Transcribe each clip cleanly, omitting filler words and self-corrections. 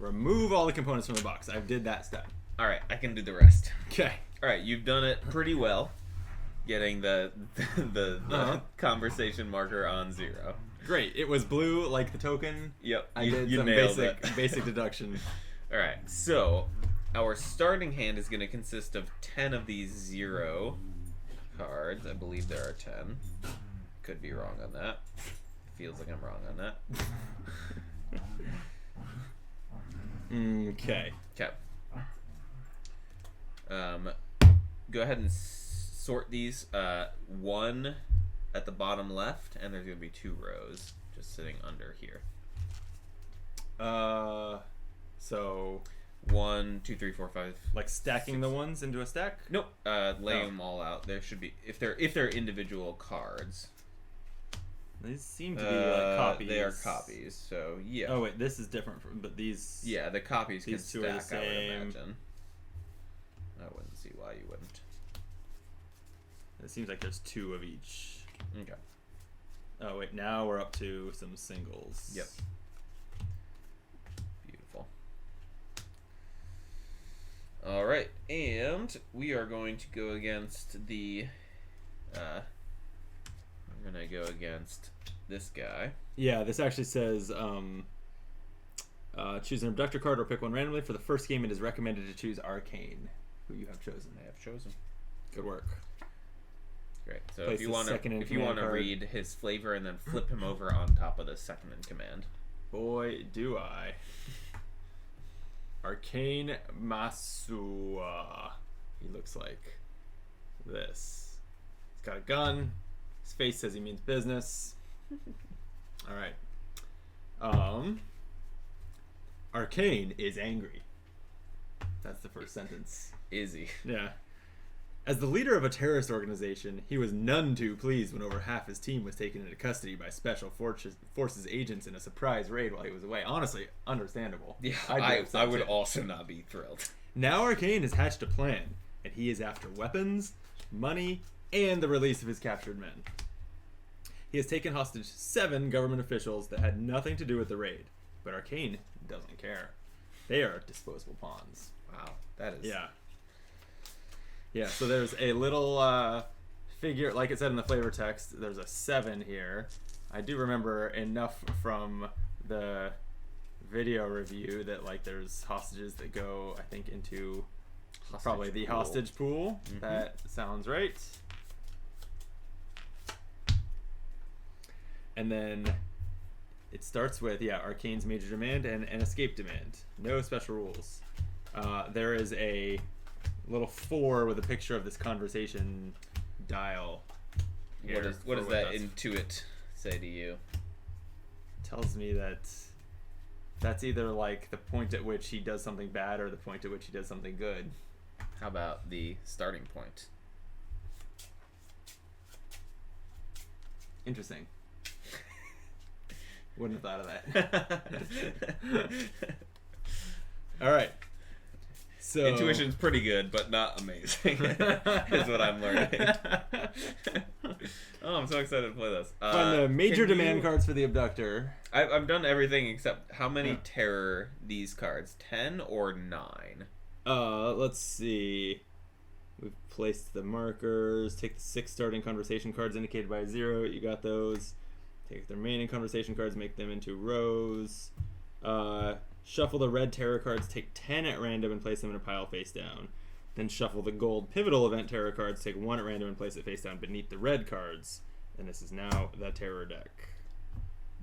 remove all the components from the box. I did that step. All right, I can do the rest. Okay. All right, you've done it pretty well, getting the conversation marker on 0. Great. It was blue like the token. Yep. I did some basic deduction. All right, so our starting hand is going to consist of 10 of these 0 cards. I believe there are 10. Could be wrong on that. Feels like I'm wrong on that. Okay. Okay. Go ahead and sort these. 1 at the bottom left, and there's going to be 2 rows just sitting under here. So 1, 2, 3, 4, 5. like stacking 6. the ones into a stack? Nope. Lay them all out. There should be if they're individual cards. These seem to be like copies. They are copies. So yeah. Oh wait, this is different from. But these. Yeah, the copies can these two are the stack. I would same. imagine. I wouldn't see why you wouldn't. It seems like there's 2 of each. Okay. Oh wait, now we're up to some singles. Yep. Beautiful. All right, and we are going to go against the. We're gonna go against this guy. Yeah, this actually says choose an abductor card or pick one randomly. For the first game, it is recommended to choose Arkayne, who you have chosen. I have chosen. Good work. Great. So Place if you the want second in to command card. read his flavor and then flip him over on top of the second in command. Boy, do I. Arkayne Masua. He looks like this. He's got a gun. His face says he means business. All right. Arkayne is angry. That's the first sentence. Is he? Yeah. As the leader of a terrorist organization, he was none too pleased when over half his team was taken into custody by special forces agents in a surprise raid while he was away. Honestly, understandable. Yeah, I would also not be thrilled. Now Arkayne has hatched a plan, and he is after weapons, money, and the release of his captured men. He has taken hostage 7 government officials that had nothing to do with the raid, but Arkayne doesn't care. They are disposable pawns. Wow, that is... Yeah. Yeah, so there's a little figure, like it said in the flavor text, there's a 7 here. I do remember enough from the video review that like there's hostages that go, I think, into probably the hostage pool. Mm-hmm. That sounds right. And then it starts with, Arkayne's major demand and an escape demand. No special rules. There is a little 4 with a picture of this conversation dial. What does that intuit say to you? Tells me that that's either like the point at which he does something bad or the point at which he does something good. How about the starting point? Interesting. Wouldn't have thought of that. All right. So intuition's pretty good, but not amazing. Is what I'm learning. Oh, I'm so excited to play this. On the major demand cards for the abductor. I've done everything except how many terror these cards? 10 or 9? Let's see. We've placed the markers. Take the 6 starting conversation cards indicated by a 0. You got those. Take the remaining conversation cards, make them into rows. Shuffle the red terror cards, take 10 at random and place them in a pile face down. Then shuffle the gold pivotal event terror cards, take 1 at random and place it face down beneath the red cards. And this is now the terror deck.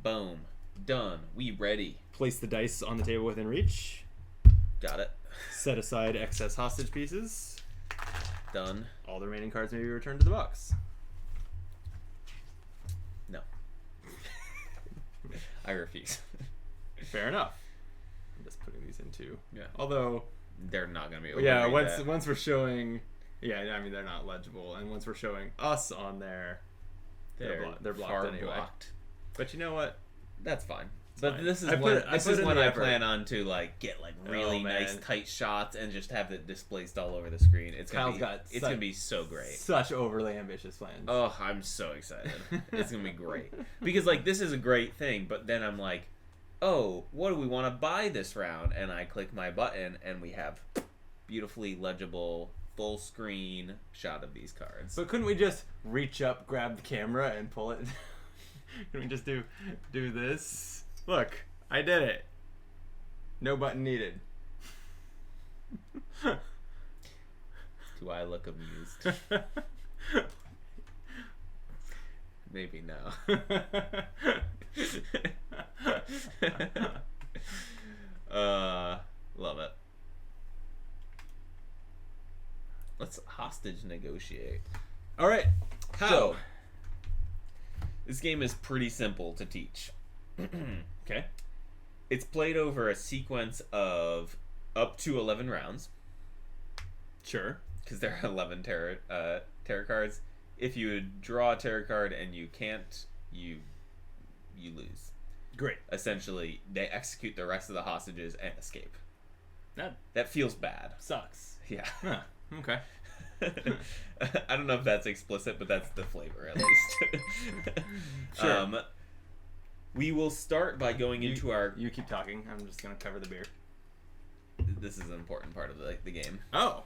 Boom. Done. We ready. Place the dice on the table within reach. Got it. Set aside excess hostage pieces. Done. All the remaining cards may be returned to the box. No. I refuse. Fair enough. I'm just putting these into. Yeah. Although they're not gonna be able to read that. once we're showing, I mean they're not legible, and once we're showing us on there, they're blocked anyway. Blocked. But you know what? That's fine. It's But fine. this is when I plan on to like get like really nice tight shots and just have it displaced all over the screen. It's gonna be so great. Such overly ambitious plans. Oh, I'm so excited. It's gonna be great. Because like this is a great thing, but then I'm like, oh, what do we want to buy this round? And I click my button, and we have beautifully legible full screen shot of these cards. But couldn't we just reach up, grab the camera, and pull it? Couldn't we just do this? Look, I did it. No button needed. Do I look amused? Maybe no. Love it. Let's hostage negotiate. All right. How? So, this game is pretty simple to teach. Okay. It's played over a sequence of up to 11 rounds. Sure. Because there are 11 tarot cards. If you draw a tarot card and you can't, you lose. Great. Essentially, they execute the rest of the hostages and escape. That feels bad. sucks. Yeah. Huh. Okay. I don't know if that's explicit, but that's the flavor, at least. Sure. We will start by going into our... You keep talking. I'm just going to cover the beer. This is an important part of the game. Oh.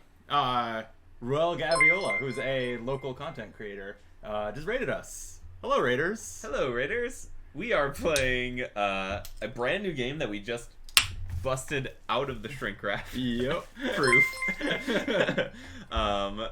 Royal Gaviola, who's a local content creator, just rated us. Hello, Raiders. Hello, Raiders. We are playing a brand new game that we just busted out of the shrink wrap. Yep. Proof.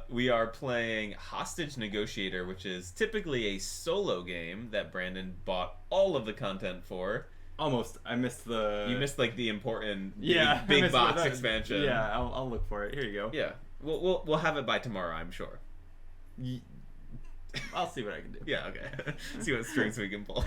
We are playing Hostage Negotiator, which is typically a solo game that Brandon bought all of the content for. Almost. I missed the... You missed like the important big box expansion. Yeah, I'll look for it. Here you go. Yeah. We'll have it by tomorrow, I'm sure. I'll see what I can do. Yeah, okay. See what strings we can pull.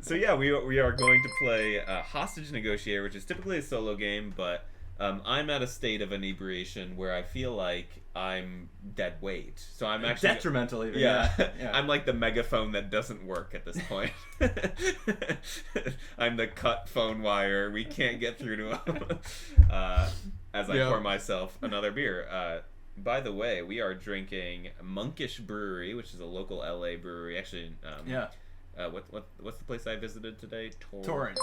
So yeah, we are going to play Hostage Negotiator, which is typically a solo game, but I'm at a state of inebriation where I feel like I'm dead weight. So I'm actually... Detrimental even. Yeah. Yeah. I'm like the megaphone that doesn't work at this point. I'm the cut phone wire. We can't get through to him. As I pour myself another beer. By the way, we are drinking Monkish Brewery, which is a local LA brewery. Actually, what's the place I visited today? Torrance.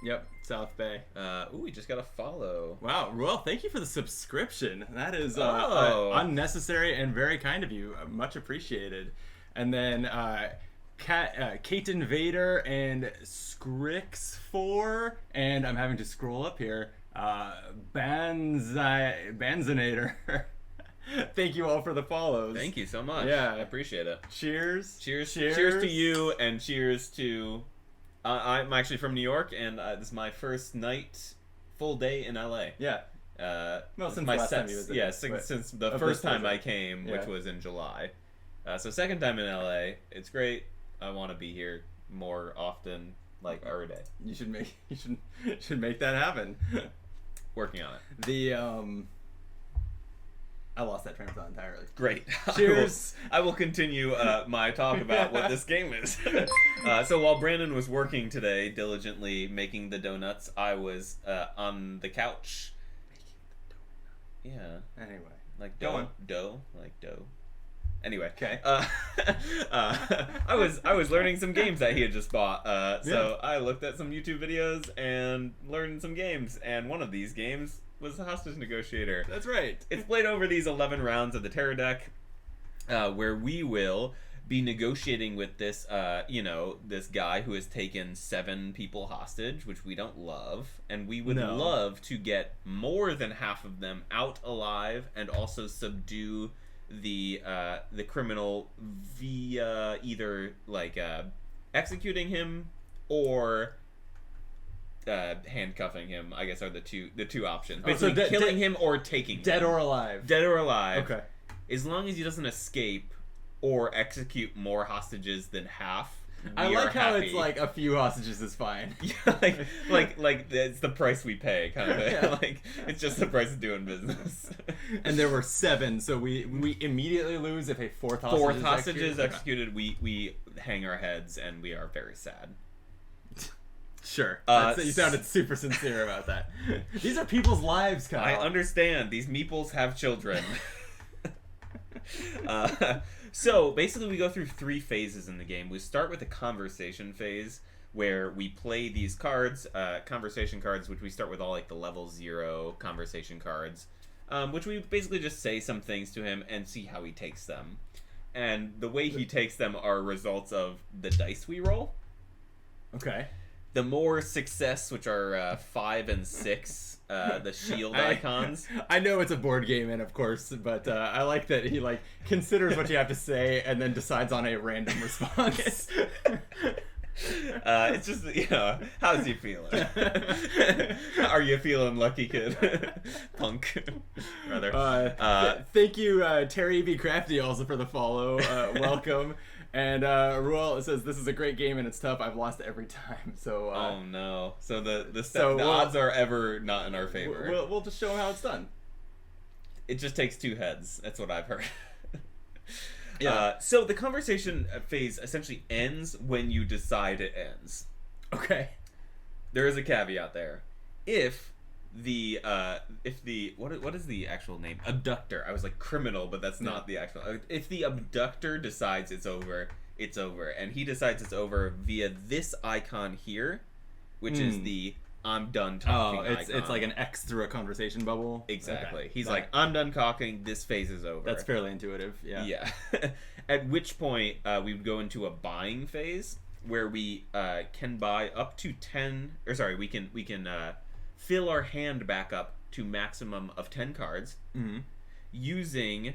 Yep. South Bay. We just got a follow. Wow, Royal, thank you for the subscription. That is unnecessary and very kind of you. Much appreciated. And then Kate Invader and Scrix4, and I'm having to scroll up here. Banzinator. Thank you all for the follows. Thank you so much. Yeah. I appreciate it. Cheers to you, and cheers to... I'm actually from New York, and this is my first full day in LA. Yeah. Well, since my last time you was there. Yeah, since the first time I came, which was in July. So second time in LA. It's great. I want to be here more often, like every day. You should make that happen. Working on it. I lost that train of thought entirely. Great. Cheers. I will continue my talk about what this game is. So while Brandon was working today, diligently making the donuts, I was on the couch. Making the donuts? Yeah. Anyway. Like dough. Like dough. Anyway. Okay. I was learning some games that he had just bought. So I looked at some YouTube videos and learned some games. And one of these games was the Hostage Negotiator. That's right. It's played over these 11 rounds of the Terror deck, where we will be negotiating with this, this guy who has taken 7 people hostage, which we don't love, and we would love to get more than half of them out alive and also subdue the criminal via either executing him or handcuffing him, I guess, are the two options. Basically, killing him or taking dead him. or alive. Dead or alive. Okay. As long as he doesn't escape or execute more hostages than half. I like how happy. it's like a few hostages is fine. Yeah, like it's the price we pay kind of thing. Yeah. Like it's just the price of doing business. And there were 7, so we immediately lose if a fourth hostage is executed. We hang our heads and we are very sad. Sure. You sounded super sincere about that. These are people's lives, Kyle. I understand. These meeples have children. So basically we go through 3 phases in the game. We start with the conversation phase, where we play these cards, conversation cards, which we start with all like the level 0 conversation cards, which we basically just say some things to him and see how he takes them. And the way he takes them are results of the dice we roll. Okay. The more success, which are 5 and 6, the shield icons. I know it's a board game, and of course, but I like that he like considers what you have to say and then decides on a random response. It's just, how's he feeling? Are you feeling lucky, kid? Punk, rather. Thank you, Terry B. Crafty, also for the follow. Welcome. And Ruel says, this is a great game and it's tough. I've lost every time. So oh no. So the odds are ever not in our favor. We'll just show him how it's done. It just takes 2 heads. That's what I've heard. Yeah. So the conversation phase essentially ends when you decide it ends. Okay. There is a caveat there. If the what is the actual name? Abductor. I was like criminal, but that's not the actual. If the abductor decides it's over, it's over, and he decides it's over via this icon here, which is the I'm done talking icon. It's like an X through a conversation bubble. Exactly. Okay. He's like, I'm done talking. This phase is over. That's fairly intuitive. Yeah. Yeah. At which point we would go into a buying phase where we can buy up to 10. Or sorry, we can fill our hand back up to maximum of 10 cards using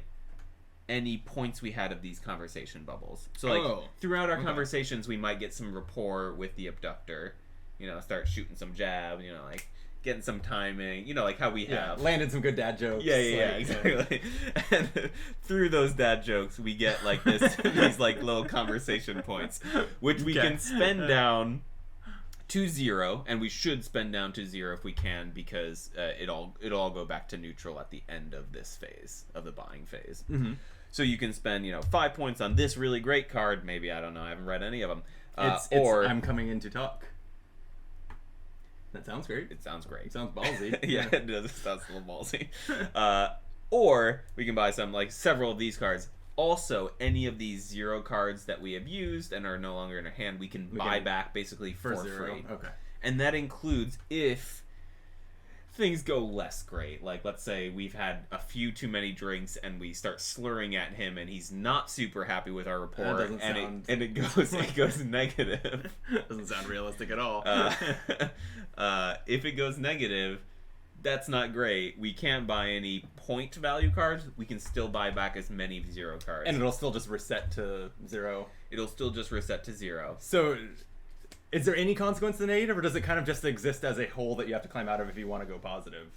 any points we had of these conversation bubbles. So like throughout our conversations, we might get some rapport with the abductor. Start shooting some jab, like getting some timing, like how we have. Landed some good dad jokes. Yeah, exactly. And through those dad jokes, we get like these like little conversation points, which we can spend down to 0, and we should spend down to 0 if we can, because it'll all go back to neutral at the end of this phase, of the buying phase. So you can spend 5 points on this really great card. Maybe, I don't know, I haven't read any of them. Or I'm coming in to talk. That sounds great. It sounds great. It sounds ballsy. Yeah, it does. It sounds a little ballsy. Or we can buy several of these cards. Also, any of these 0 cards that we have used and are no longer in our hand, we can buy back basically for free. Okay. And that includes if things go less great. Like, let's say we've had a few too many drinks and we start slurring at him and he's not super happy with our rapport, it goes negative. Doesn't sound realistic at all. If it goes negative, that's not great. We can't buy any point value cards. We can still buy back as many 0 cards. And it'll still just reset to 0. It'll still just reset to 0. So, is there any consequence to the negative, or does it kind of just exist as a hole that you have to climb out of if you want to go positive?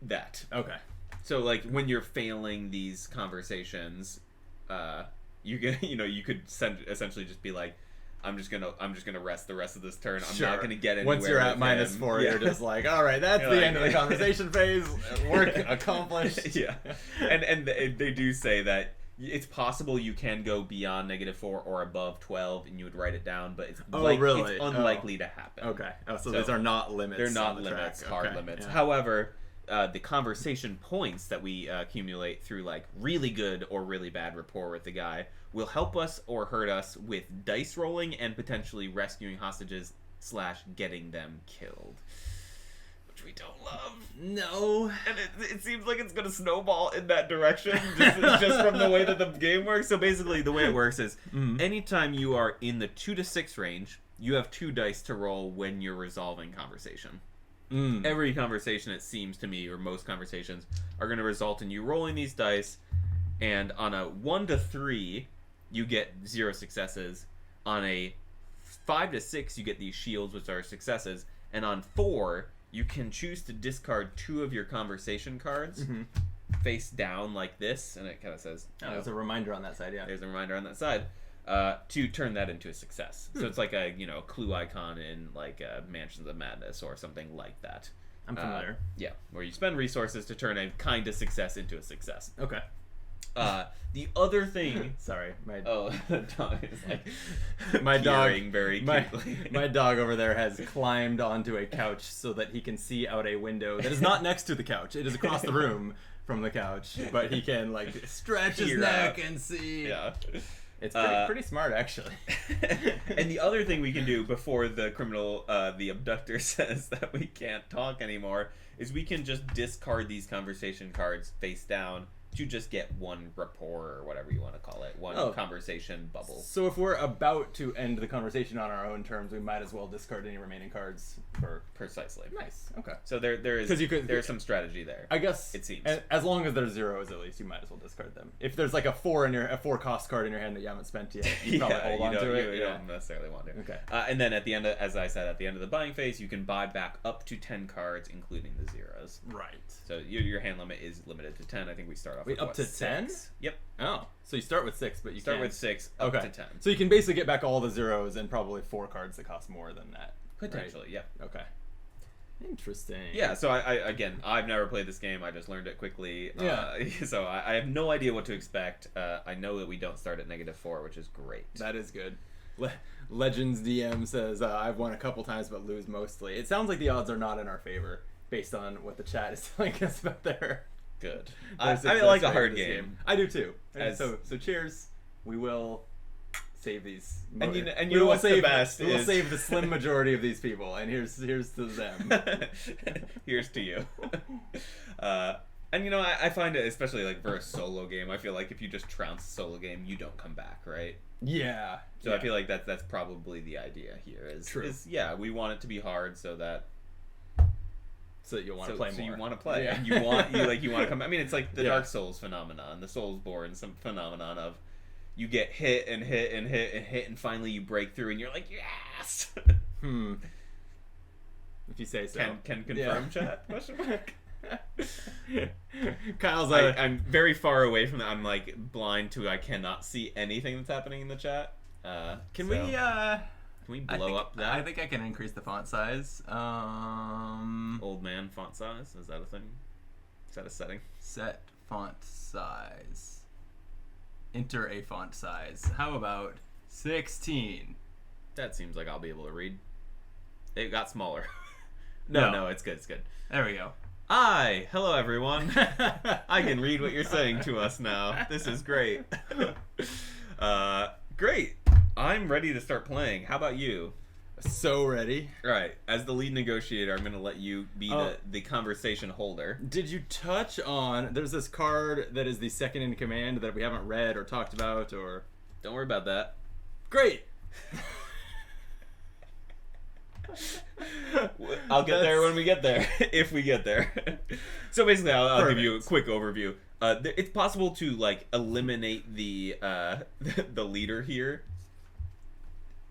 That. Okay. So, like, when you're failing these conversations, you could essentially just be like, I'm just gonna rest the rest of this turn. I'm not gonna get anywhere. Once you're at -4, you're just like, all right, that's the end of the conversation phase. Work accomplished. Yeah, and they do say that it's possible you can go beyond -4 or above 12, and you would write it down, but it's it's unlikely to happen. Okay. So these are not limits. They're not limits, hard limits. Yeah. However, the conversation points that we accumulate through like really good or really bad rapport with the guy will help us or hurt us with dice rolling and potentially rescuing hostages / getting them killed, which we don't love. No. And it seems like it's going to snowball in that direction just from the way that the game works. So basically the way it works is anytime you are in the 2 to 6 range, you have 2 dice to roll when you're resolving conversation. Every conversation, it seems to me, or most conversations, are going to result in you rolling these dice, and on a 1 to 3, you get 0 successes. On a 5 to 6, you get these shields, which are successes, and on 4, you can choose to discard 2 of your conversation cards face down like this, and it kind of says... there's a reminder on that side, yeah. There's a reminder on that side. To turn that into a success. So it's like a clue icon in like Mansions of Madness or something like that. I'm familiar. Yeah, where you spend resources to turn a kind of success into a success. Okay. The other thing... Sorry. The dog is like my dog very cutely. My dog over there has climbed onto a couch so that he can see out a window that is not next to the couch. It is across the room from the couch, but he can like stretch his neck and see. Yeah. It's pretty smart, actually. And the other thing we can do before the criminal, the abductor says that we can't talk anymore, is we can just discard these conversation cards face down to just get one rapport or whatever you want to call it, one conversation bubble. So if we're about to end the conversation on our own terms, we might as well discard any remaining cards for... Precisely. Nice. Okay. So there's some strategy there. I guess it seems. As long as there's zeros, at least you might as well discard them. If there's like a 4 cost card in your hand that you haven't spent yet, you probably hold on to it. You don't necessarily want to. Okay. And then at the end, as I said, at the end of the buying phase, you can buy back up to 10 cards, including the zeros. Right. So your hand limit is limited to 10. I think we start off with up to 10? Yep. Oh, so you start with 6, but you start with 6 up to 10. So you can basically get back all the zeros and probably 4 cards that cost more than that. Potentially, right? Yep. Okay. Interesting. Yeah, so I've never played this game. I just learned it quickly. Yeah. So I have no idea what to expect. I know that we don't start at -4, which is great. That is good. Legends DM says, I've won a couple times but lose mostly. It sounds like the odds are not in our favor based on what the chat is telling us about there. Good. I like a hard game. I do too. So cheers. We will save these. And you know what's the best is... We'll save the slim majority of these people, and here's to them. Here's to you. And I find it, especially like for a solo game, I feel like if you just trounce a solo game, you don't come back, right? Yeah. So I feel like that's probably the idea here. We want it to be hard so that you'll want to play more. So you want to play. Yeah. And you want to come. I mean, it's like the Dark Souls phenomenon, the Soulsborne some phenomenon of you get hit and hit and hit and hit, and finally you break through, and you're like, yes. If you say so. Can confirm, chat? Question mark. Kyle's I'm very far away from that. I'm like blind to. I cannot see anything that's happening in the chat. Can we blow up that? I think I can increase the font size. Old man font size? Is that a thing? Is that a setting? Set font size. Enter a font size. How about 16? That seems like I'll be able to read. It got smaller. No, it's good. It's good. There we go. Hello everyone. I can read what you're saying to us now. This is great. Great. I'm ready to start playing. How about you? So ready. All right. As the lead negotiator, I'm going to let you be the conversation holder. Did you touch on... There's this card that is the second in command that we haven't read or talked about or... Don't worry about that. Great. I'll get there when we get there. If we get there. So basically, I'll give you a quick overview. It's possible to like eliminate the leader here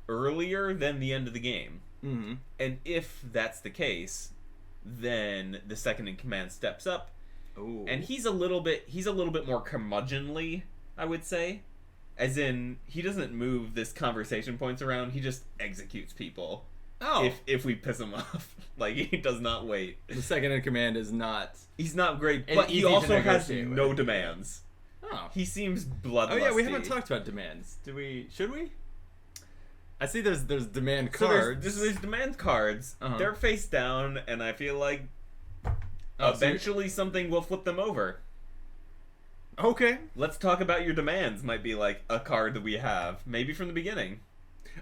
earlier than the end of the game. Mm-hmm. And if that's the case, then the second in command steps up. Ooh. And he's a little bit more curmudgeonly, I would say. As in, he doesn't move this conversation points around, he just executes people. Oh. If we piss him off. Like, he does not wait. The second in command is not... He's not great, but he also has no demands. Oh. He seems bloodlusty. Oh yeah, we haven't talked about demands. Should we? I see there's demand cards. So there's demand cards. Uh-huh. They're face down, and I feel like eventually something will flip them over. Okay. Let's talk about your demands might be like a card that we have. Maybe from the beginning.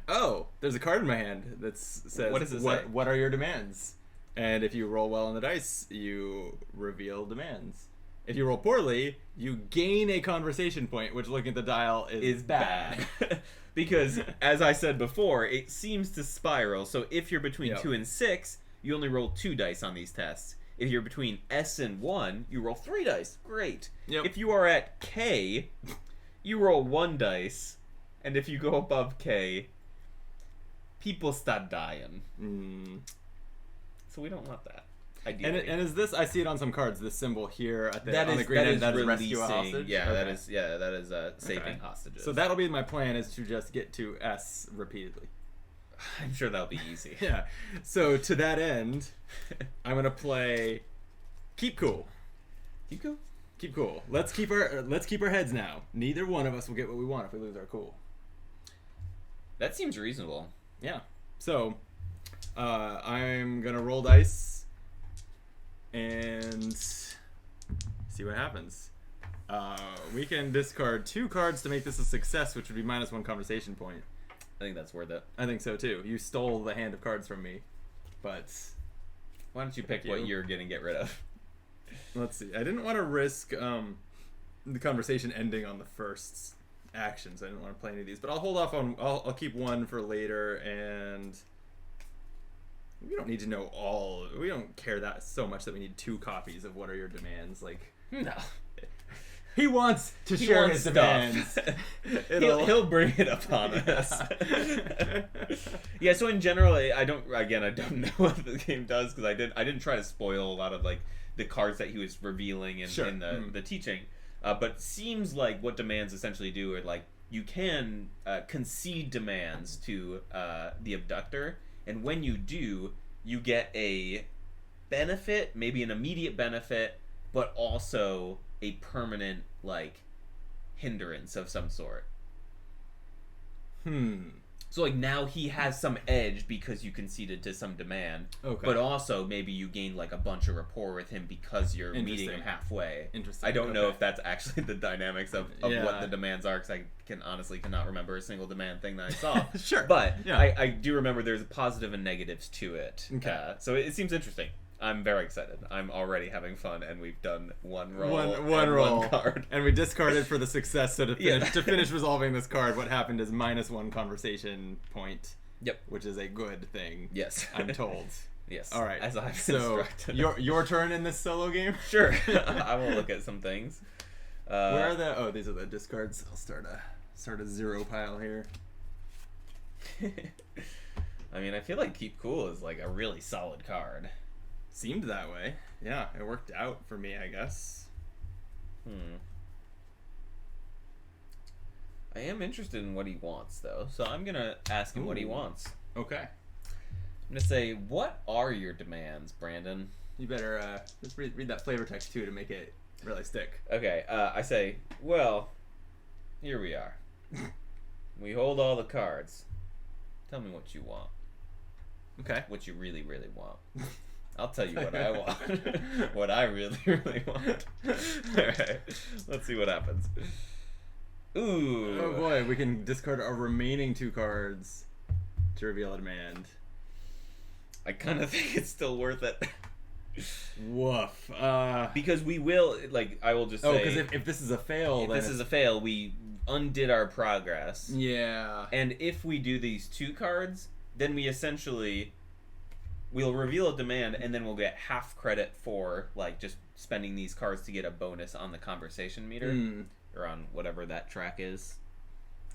Oh, there's a card in my hand that says, what does it say? What are your demands? And if you roll well on the dice, you reveal demands. If you roll poorly, you gain a conversation point, which looking at the dial is bad. Because, as I said before, it seems to spiral. So if you're between 2 and 6, you only roll 2 dice on these tests. If you're between S and 1, you roll 3 dice. Great. Yep. If you are at K, you roll 1 dice. And if you go above K, people start dying. So we don't want that. Ideally. And is this? I see it on some cards. This symbol here on the green end. That is rescue a hostage. Yeah, okay. that is saving hostages. So that'll be my plan: is to just get to S repeatedly. I'm sure that'll be easy. Yeah. So to that end, I'm gonna play. Keep cool. Keep cool. Keep cool. Let's keep our heads now. Neither one of us will get what we want if we lose our cool. That seems reasonable. Yeah. So, I'm gonna roll dice and see what happens. We can discard 2 cards to make this a success, which would be -1 conversation point. I think that's worth it. I think so too. You stole the hand of cards from me, but Why don't you pick what you're gonna get rid of? let's see. I didn't want to risk the conversation ending on the first action, so I didn't want to play any of these. But I'll hold off on. I'll keep 1 for later, and we don't need to know all. We don't care that so much that we need 2 copies of what are your demands. Like, No. he wants to share his demands. He'll bring it upon us. Yeah. So in general, I don't know what the game does because I didn't try to spoil a lot of like the cards that he was revealing in the teaching. But seems like what demands essentially do are like you can concede demands to the abductor, and when you do, you get a benefit, maybe an immediate benefit, but also a permanent like hindrance of some sort. So like now he has some edge because you conceded to some demand. Okay. But also maybe you gain like a bunch of rapport with him because you're meeting him halfway. Interesting. I don't know if that's actually the dynamics of what the demands are because I cannot remember a single demand thing that I saw. Sure. But I do remember there's positive and negatives to it. Okay. So it seems interesting. I'm very excited. I'm already having fun, and we've done one roll, one roll, one card, and we discarded for the success. So to finish resolving this card, what happened is -1 conversation point. Yep, which is a good thing. Yes, I'm told. Yes. All right. As I've so instructed. your turn in this solo game. Sure. I will look at some things. Where are the? Oh, these are the discards. I'll start a 0 pile here. I mean, I feel like Keep Cool is like a really solid card. Seemed that way. Yeah, it worked out for me, I guess. I am interested in what he wants, though, so I'm gonna ask him what he wants. Okay. I'm gonna say, what are your demands, Brandon? You better just read that flavor text too to make it really stick. Okay. I say, well, here we are. We hold all the cards. Tell me what you want. Okay. What you really, really want. I'll tell you what I want. What I really, really want. Alright. Let's see what happens. Ooh. Oh boy, we can discard our remaining 2 cards to reveal a demand. I kind of think it's still worth it. Woof. Because we will, like, I will just say... Oh, because if this is a fail, if this is a fail, we undid our progress. Yeah. And if we do these 2 cards, then we essentially... We'll reveal a demand, and then we'll get half credit for, like, just spending these cards to get a bonus on the conversation meter. Or on whatever that track is.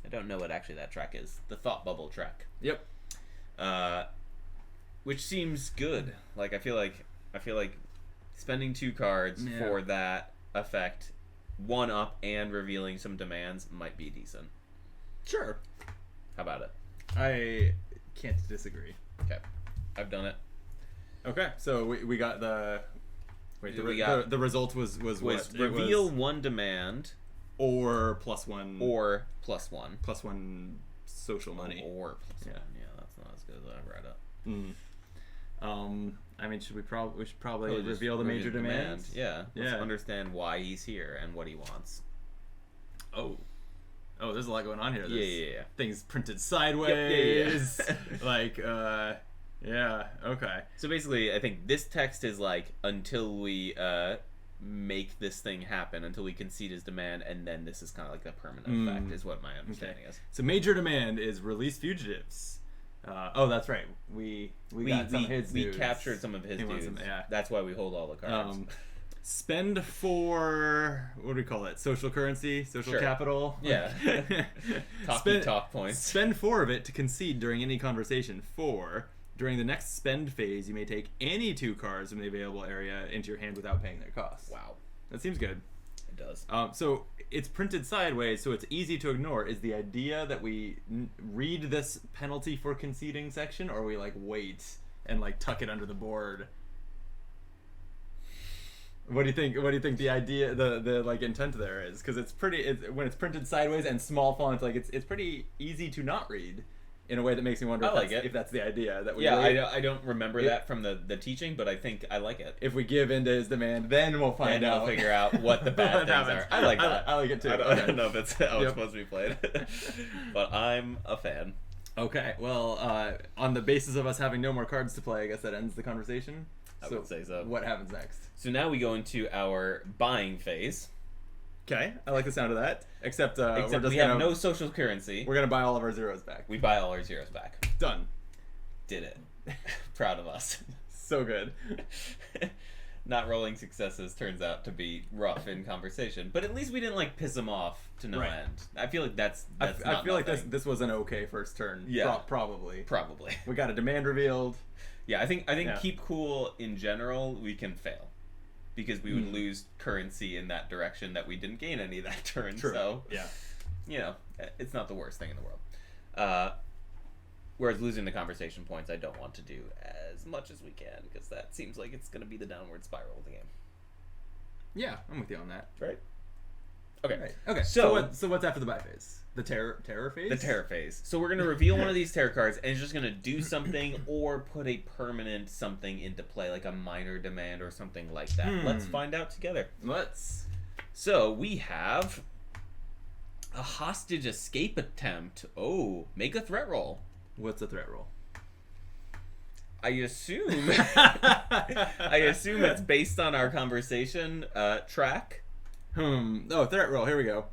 I don't know what actually that track is. The Thought Bubble track. Yep. Which seems good. Like, I feel like spending 2 cards for that effect, 1 up and revealing some demands might be decent. Sure. How about it? I can't disagree. Okay. I've done it. Okay, so we got the... Wait, the result was what? Reveal 1 demand. Or +1. Or +1. +1 social money. Or +1. Yeah, that's not as good as I read it. I mean, we should probably reveal the major demand. Yeah. Let's understand why he's here and what he wants. Oh, there's a lot going on here. Yeah. Things printed sideways. Yeah. Like, yeah, okay. So basically, I think this text is like, until we make this thing happen, until we concede his demand, and then this is kind of like the permanent effect, is what my understanding is. So major demand is release fugitives. Oh, that's right. We got some of his dudes. We captured some of his dudes. That's why we hold all the cards. Spend for, what do we call it? Social currency? Social capital? Yeah. Talk points. Spend 4 of it to concede during any conversation. 4. During the next spend phase, you may take any 2 cards from the available area into your hand without paying their cost. Wow. That seems good. It does. So it's printed sideways, so it's easy to ignore. Is the idea that we read this penalty for conceding section, or we like wait and like tuck it under the board? What do you think? What do you think the idea, the like intent there is? Because it's when it's printed sideways and small font, like it's pretty easy to not read. in a way that makes me wonder I like if that's the idea. That we Yeah, wait. I don't remember that from the teaching, but I think I like it. If we give in to his demand, then we'll find out. We'll figure out what the bad What things happens. are. I like that. I like it too. I don't know if it's how it's supposed to be played, but I'm a fan. Okay, well, on the basis of us having no more cards to play, I guess that ends the conversation. I would say so. What happens next? So now we go into our buying phase. Okay, I like the sound of that. Except we have no social currency. We're gonna buy all of our zeros back. We buy all our zeros back. Done. Did it. Proud of us. So good. Not rolling successes turns out to be rough in conversation, but at least we didn't like piss them off to no end. I feel like that's I feel like this was an okay first turn. Yeah, probably. We got a demand revealed. Yeah, I think keep cool in general we can fail, because we would lose currency in that direction that we didn't gain any that turn. True. So yeah, you know, it's not the worst thing in the world. Whereas losing the conversation points, I don't want to do as much as we can, because that seems like it's going to be the downward spiral of the game. Yeah, I'm with you on that. Right. Okay. Right. Okay. So what's after the buy phase? The terror phase? The terror phase. So we're going to reveal one of these terror cards, and it's just going to do something or put a permanent something into play, like a minor demand or something like that. Let's find out together. Let's. So we have a hostage escape attempt. Oh, make a threat roll. What's a threat roll? I assume it's based on our conversation track. Oh, threat roll. Here we go.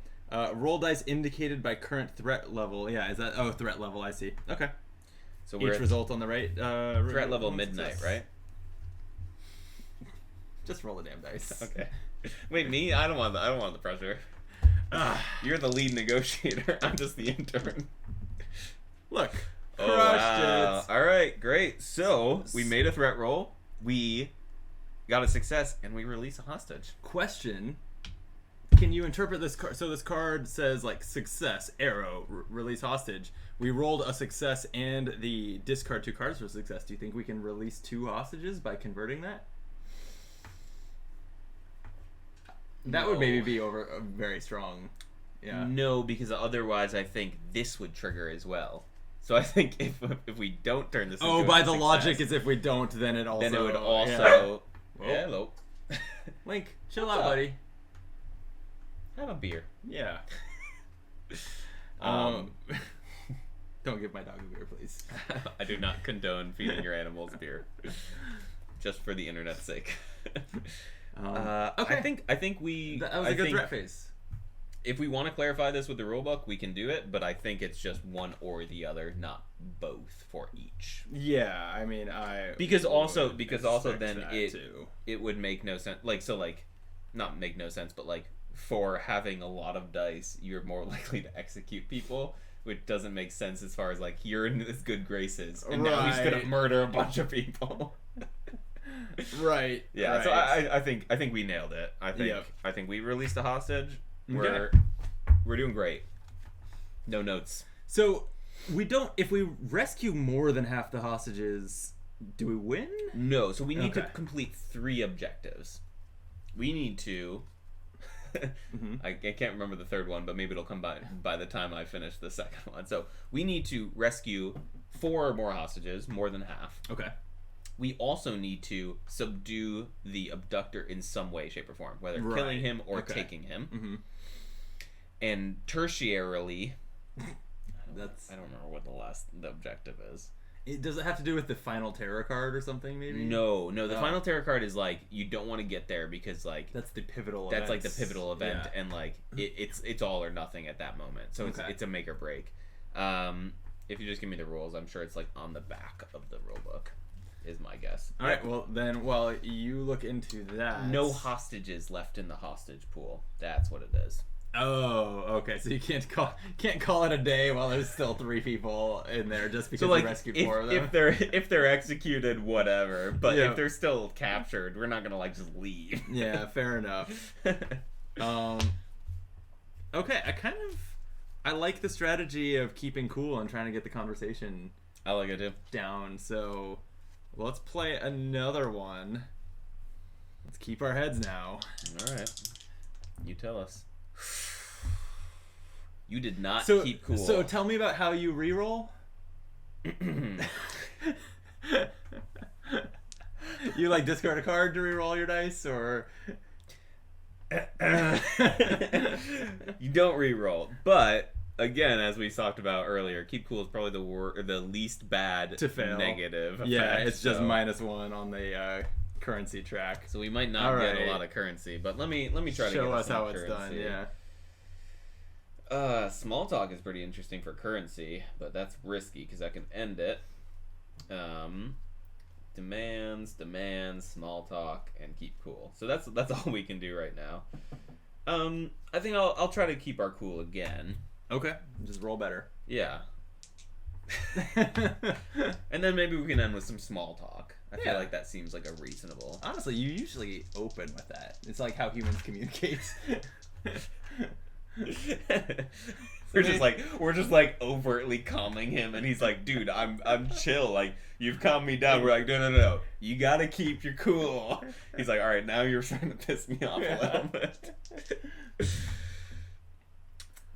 Roll dice indicated by current threat level. Yeah, is that? Oh, threat level. I see. Okay. So we're each result on the right. Threat level midnight, success. right? Just roll the damn dice. Okay. Wait, me? I don't want the pressure. You're the lead negotiator. I'm just the intern. Look. Oh, wow. All right, great. So we made a threat roll. We got a success, and we release a hostage. Question: can you interpret this card? So this card says like success, arrow, release hostage. We rolled a success and the discard 2 cards for success. Do you think we can release 2 hostages by converting that? That would maybe be very strong. Yeah. No, because otherwise I think this would trigger as well. So I think if we don't turn this into by the logic is if we don't, then it also... Then it would also... Yeah, hello. Link, chill out, buddy. Have a beer. Yeah. Don't give my dog a beer, please. I do not condone feeding your animals beer. Just for the internet's sake. Okay. I think we... That was a good threat phase. If we want to clarify this with the rulebook, we can do it, but I think it's just one or the other, not both for each. Yeah, I mean, because also then it would make no sense. Not make no sense, but like for having a lot of dice, you're more likely to execute people, which doesn't make sense as far as like you're in his good graces, and now he's gonna murder a bunch of people. Right. Yeah. Right. So I think we nailed it. I think we released a hostage. We're doing great. No notes. So if we rescue more than half the hostages, do we win? No, so we need to complete 3 objectives. We need to I can't remember the third one, but maybe it'll come by the time I finish the second one. So we need to rescue 4 or more hostages, more than half. Okay. We also need to subdue the abductor in some way, shape, or form, whether killing him or taking him. Mm-hmm. And tertiarily, I don't remember what the objective is. Does it have to do with the final terror card or something, maybe? No. The final terror card is like you don't want to get there because like that's the pivotal. That's like the pivotal event, and like it's all or nothing at that moment. So it's a make or break. If you just give me the rules, I'm sure it's like on the back of the rule book. Is my guess. All right. Well, then, while you look into that, no hostages left in the hostage pool. That's what it is. Oh, okay. So you can't call it a day while there's still 3 people in there just because you rescued 4 of them. If they're executed, whatever. But if they're still captured, we're not gonna like just leave. Yeah, fair enough. Okay, I like the strategy of keeping cool and trying to get the conversation. I like it too. Down. So let's play another one. Let's keep our heads now. All right. You tell us. You did not keep cool. So tell me about how you reroll. You like discard a card to reroll your dice, or you don't reroll, but again, as we talked about earlier, keep cool is probably the least bad to fail negative. Yeah, effect, it's just -1 on the currency track. So we might not get a lot of currency, but let me try to show get us how it's currency. done. Yeah. Small talk is pretty interesting for currency, but that's risky because I can end it. Demands, small talk, and keep cool. So that's all we can do right now. I think I'll try to keep our cool again. Okay, just roll better. Yeah. And then maybe we can end with some small talk. I feel like that seems like a reasonable. Honestly, you usually open with that. It's like how humans communicate. We're just like overtly calming him, and he's like, "Dude, I'm chill. Like, you've calmed me down." We're like, "No. You gotta keep your cool." He's like, "All right, now you're starting to piss me off a little bit."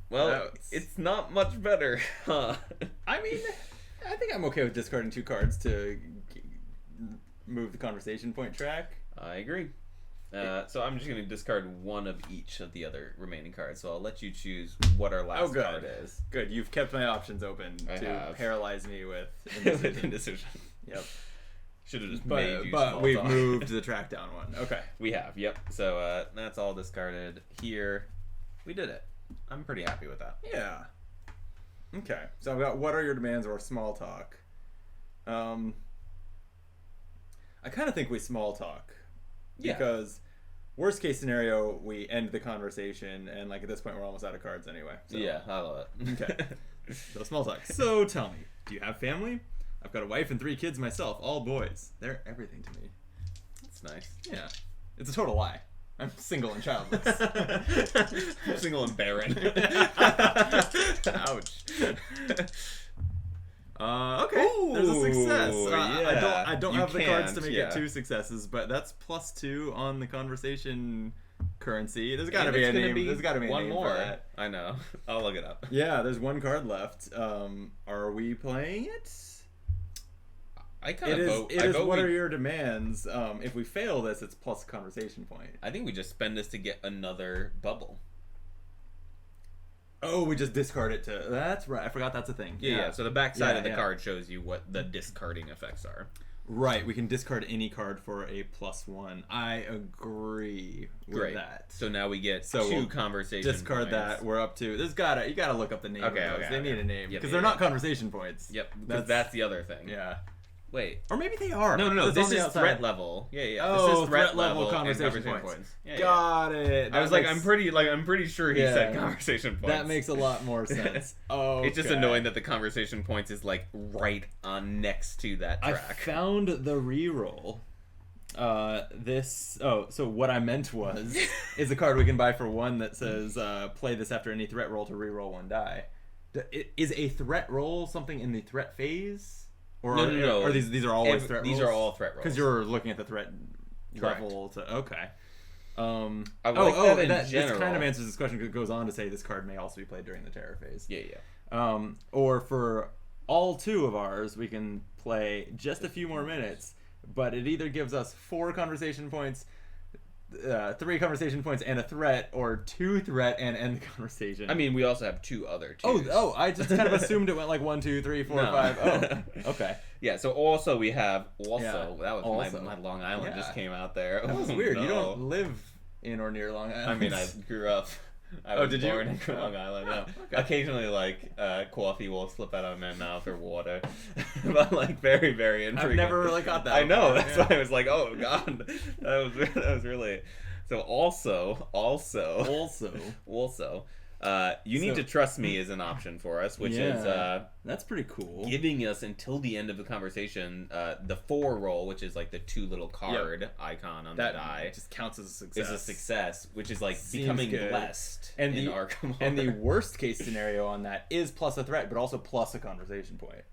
Well, it's not much better, huh? I mean, I think I'm okay with discarding 2 cards to move the conversation point track. I agree. So I'm just going to discard 1 of each of the other remaining cards. So I'll let you choose what our last card is. Good. You've kept my options open to paralyze me with indecision. Yep. Should have just made you But we've moved the track down 1. Okay. We have, yep. So that's all discarded here. We did it. I'm pretty happy with that. Yeah. Okay. So I've got what are your demands or small talk. I kind of think we small talk. Because worst case scenario, we end the conversation, and like at this point, we're almost out of cards anyway. So. Yeah, I love it. Okay. So small talk. So tell me, do you have family? I've got a wife and 3 kids myself, all boys. They're everything to me. That's nice. Yeah. It's a total lie. I'm single and childless. I'm single and barren. Ouch. Okay. Ooh, there's a success. I don't have the cards to make it 2 successes, but that's +2 on the conversation currency. There's got to be a name. There's got to be one more. For that. I know. I'll look it up. Yeah, there's 1 card left. Are we playing it? I kind of vote. It is. What are your demands? If we fail this, it's plus a conversation point. I think we just spend this to get another bubble. Oh, we just discard it to... That's right. I forgot that's a thing. Yeah. So the back side of the card shows you what the discarding effects are. Right. We can discard any card for a +1. I agree with that. So now we get 2 conversation discard points. That. We're up to... You got to look up the name of those. They need a name. Because they're not conversation points. Yep. Because that's the other thing. Yeah. Wait. Or maybe they are. No. This is threat level. Yeah. Oh, this is threat level conversation points. Yeah, got it. I was like, I'm pretty sure he said conversation points. That makes a lot more sense. Okay. It's just annoying that the conversation points is like right on next to that track. I found the reroll. So what I meant was is a card we can buy for 1 that says play this after any threat roll to reroll 1 die. Is a threat roll something in the threat phase? Or, No. Or these are always threat rolls? These are all threat rolls. Because you're looking at the threat level to... Okay. That this kind of answers this question because it goes on to say this card may also be played during the terror phase. Yeah. Or for all 2 of ours, we can play just a few more minutes, but it either gives us 4 conversation points, 3 conversation points and a threat, or 2 threat and end the conversation. I mean, we also have 2 other twos. Oh, I just kind of assumed it went like 1, 2, 3, 4, 5. Oh, okay. Yeah, so also we have that was my Long Island just came out there. That was weird. No. You don't live in or near Long Island. I mean, I grew up. I was born in Long Island. No. Okay. Occasionally, like coffee will slip out of my mouth or water, but like very, very infrequent. I've never really got that. I know. That's why I was like, oh god, that was really. So also. You need to trust me is an option for us, which is that's pretty cool. Giving us until the end of the conversation the 4 roll, which is like the 2 little card icon on the die, just counts as a success. Is a success, which is like becoming blessed in Arkham. And the worst case scenario on that is plus a threat, but also plus a conversation point.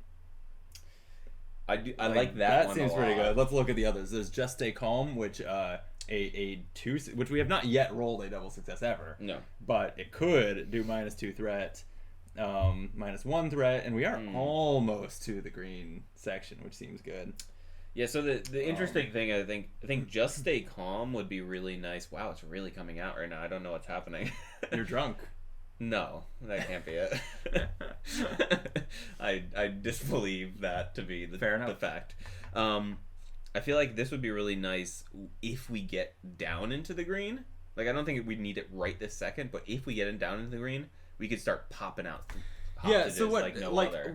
I like that. That seems pretty good. Let's look at the others. There's Just Stay Calm, which a 2, which we have not yet rolled a double success ever. No, but it could do -2 threat. -1 threat, and we are almost to the green section, which seems good. Yeah, so the interesting thing, I think just stay calm would be really nice. Wow, it's really coming out right now. I don't know what's happening. You're drunk. No, that can't be it. I disbelieve that to be the fact. I feel like this would be really nice if we get down into the green. Like, I don't think we'd need it right this second, but if we get down into the green, we could start popping out hostages so what, like no like other.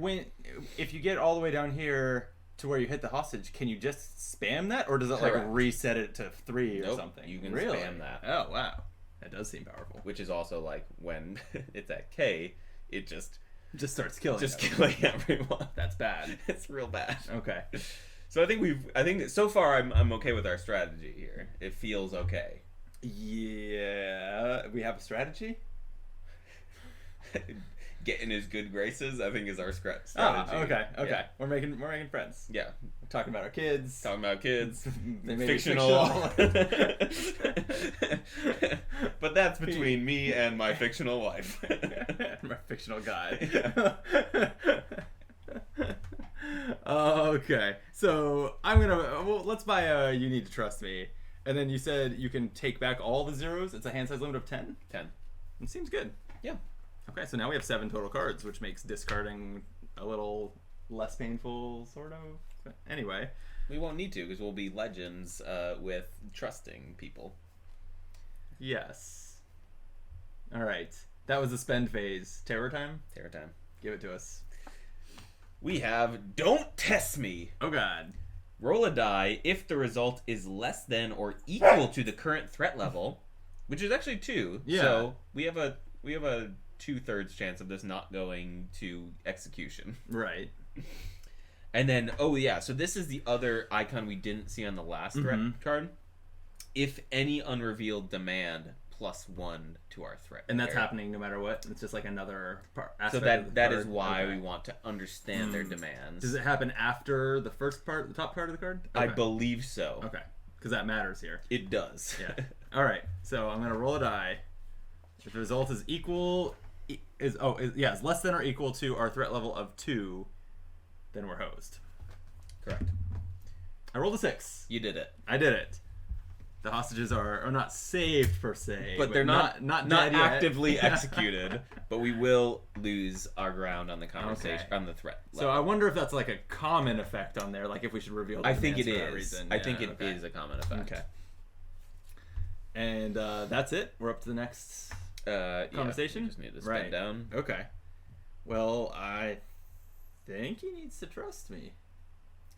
If you get all the way down here to where you hit the hostage, can you just spam that, or does it Correct. like reset it to 3 or something? You can really? spam that. Oh wow, that does seem powerful. Which is also like when it's at K, it just starts killing. Killing everyone. That's bad. It's real bad. Okay. So I think so far I'm okay with our strategy here. It feels okay. Yeah, we have a strategy. Get in his good graces, I think, is our strategy. Okay. Yeah. We're making friends. Yeah. We're talking about our kids. They may fictional. be fictional. But that's between me and my fictional wife. My fictional guy. Okay. So let's buy a You Need to Trust Me. And then you said you can take back all the zeros. It's a hand size limit of 10? 10. It seems good. Yeah. Okay, so now we have 7 total cards, which makes discarding a little less painful, sort of. Anyway. We won't need to, because we'll be legends with trusting people. Yes. Alright. That was the spend phase. Terror time? Terror time. Give it to us. We have Don't Test Me. Oh god. Roll a die if the result is less than or equal to the current threat level, which is actually 2. Yeah. So we have a 2/3 chance of this not going to execution. Right. And then, so this is the other icon we didn't see on the last threat card. If any unrevealed demand +1 to our threat. And that's happening no matter what? It's just like another aspect so of the that card? is why we want to understand their demands. Does it happen after the first part, the top part of the card? Okay. I believe so. Okay. Because that matters here. It does. Yeah. Alright, so I'm going to roll a die. If the result is is less than or equal to our threat level of 2, then we're hosed. Correct. I rolled a 6. You did it. I did it. The hostages are not saved per se, but they're not dead actively yet. executed. But we will lose our ground on the conversation on the threat level. So I wonder if that's like a common effect on there, like if we should reveal. I think it for is. that reason. I think it is a common effect. Okay. And that's it. We're up to the next conversation. We just need to spin down. Okay. Well, I think he needs to trust me.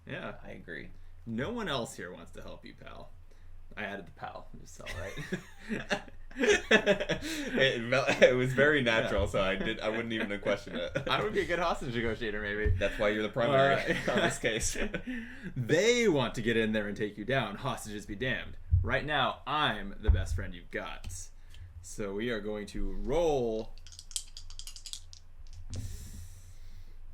Yeah, I agree. No one else here wants to help you, pal. I added the pal. It's all right. It was very natural, so I wouldn't even have questioned it. I would be a good hostage negotiator, maybe. That's why you're the primary on this case. They want to get in there and take you down. Hostages be damned. Right now, I'm the best friend you've got. So we are going to roll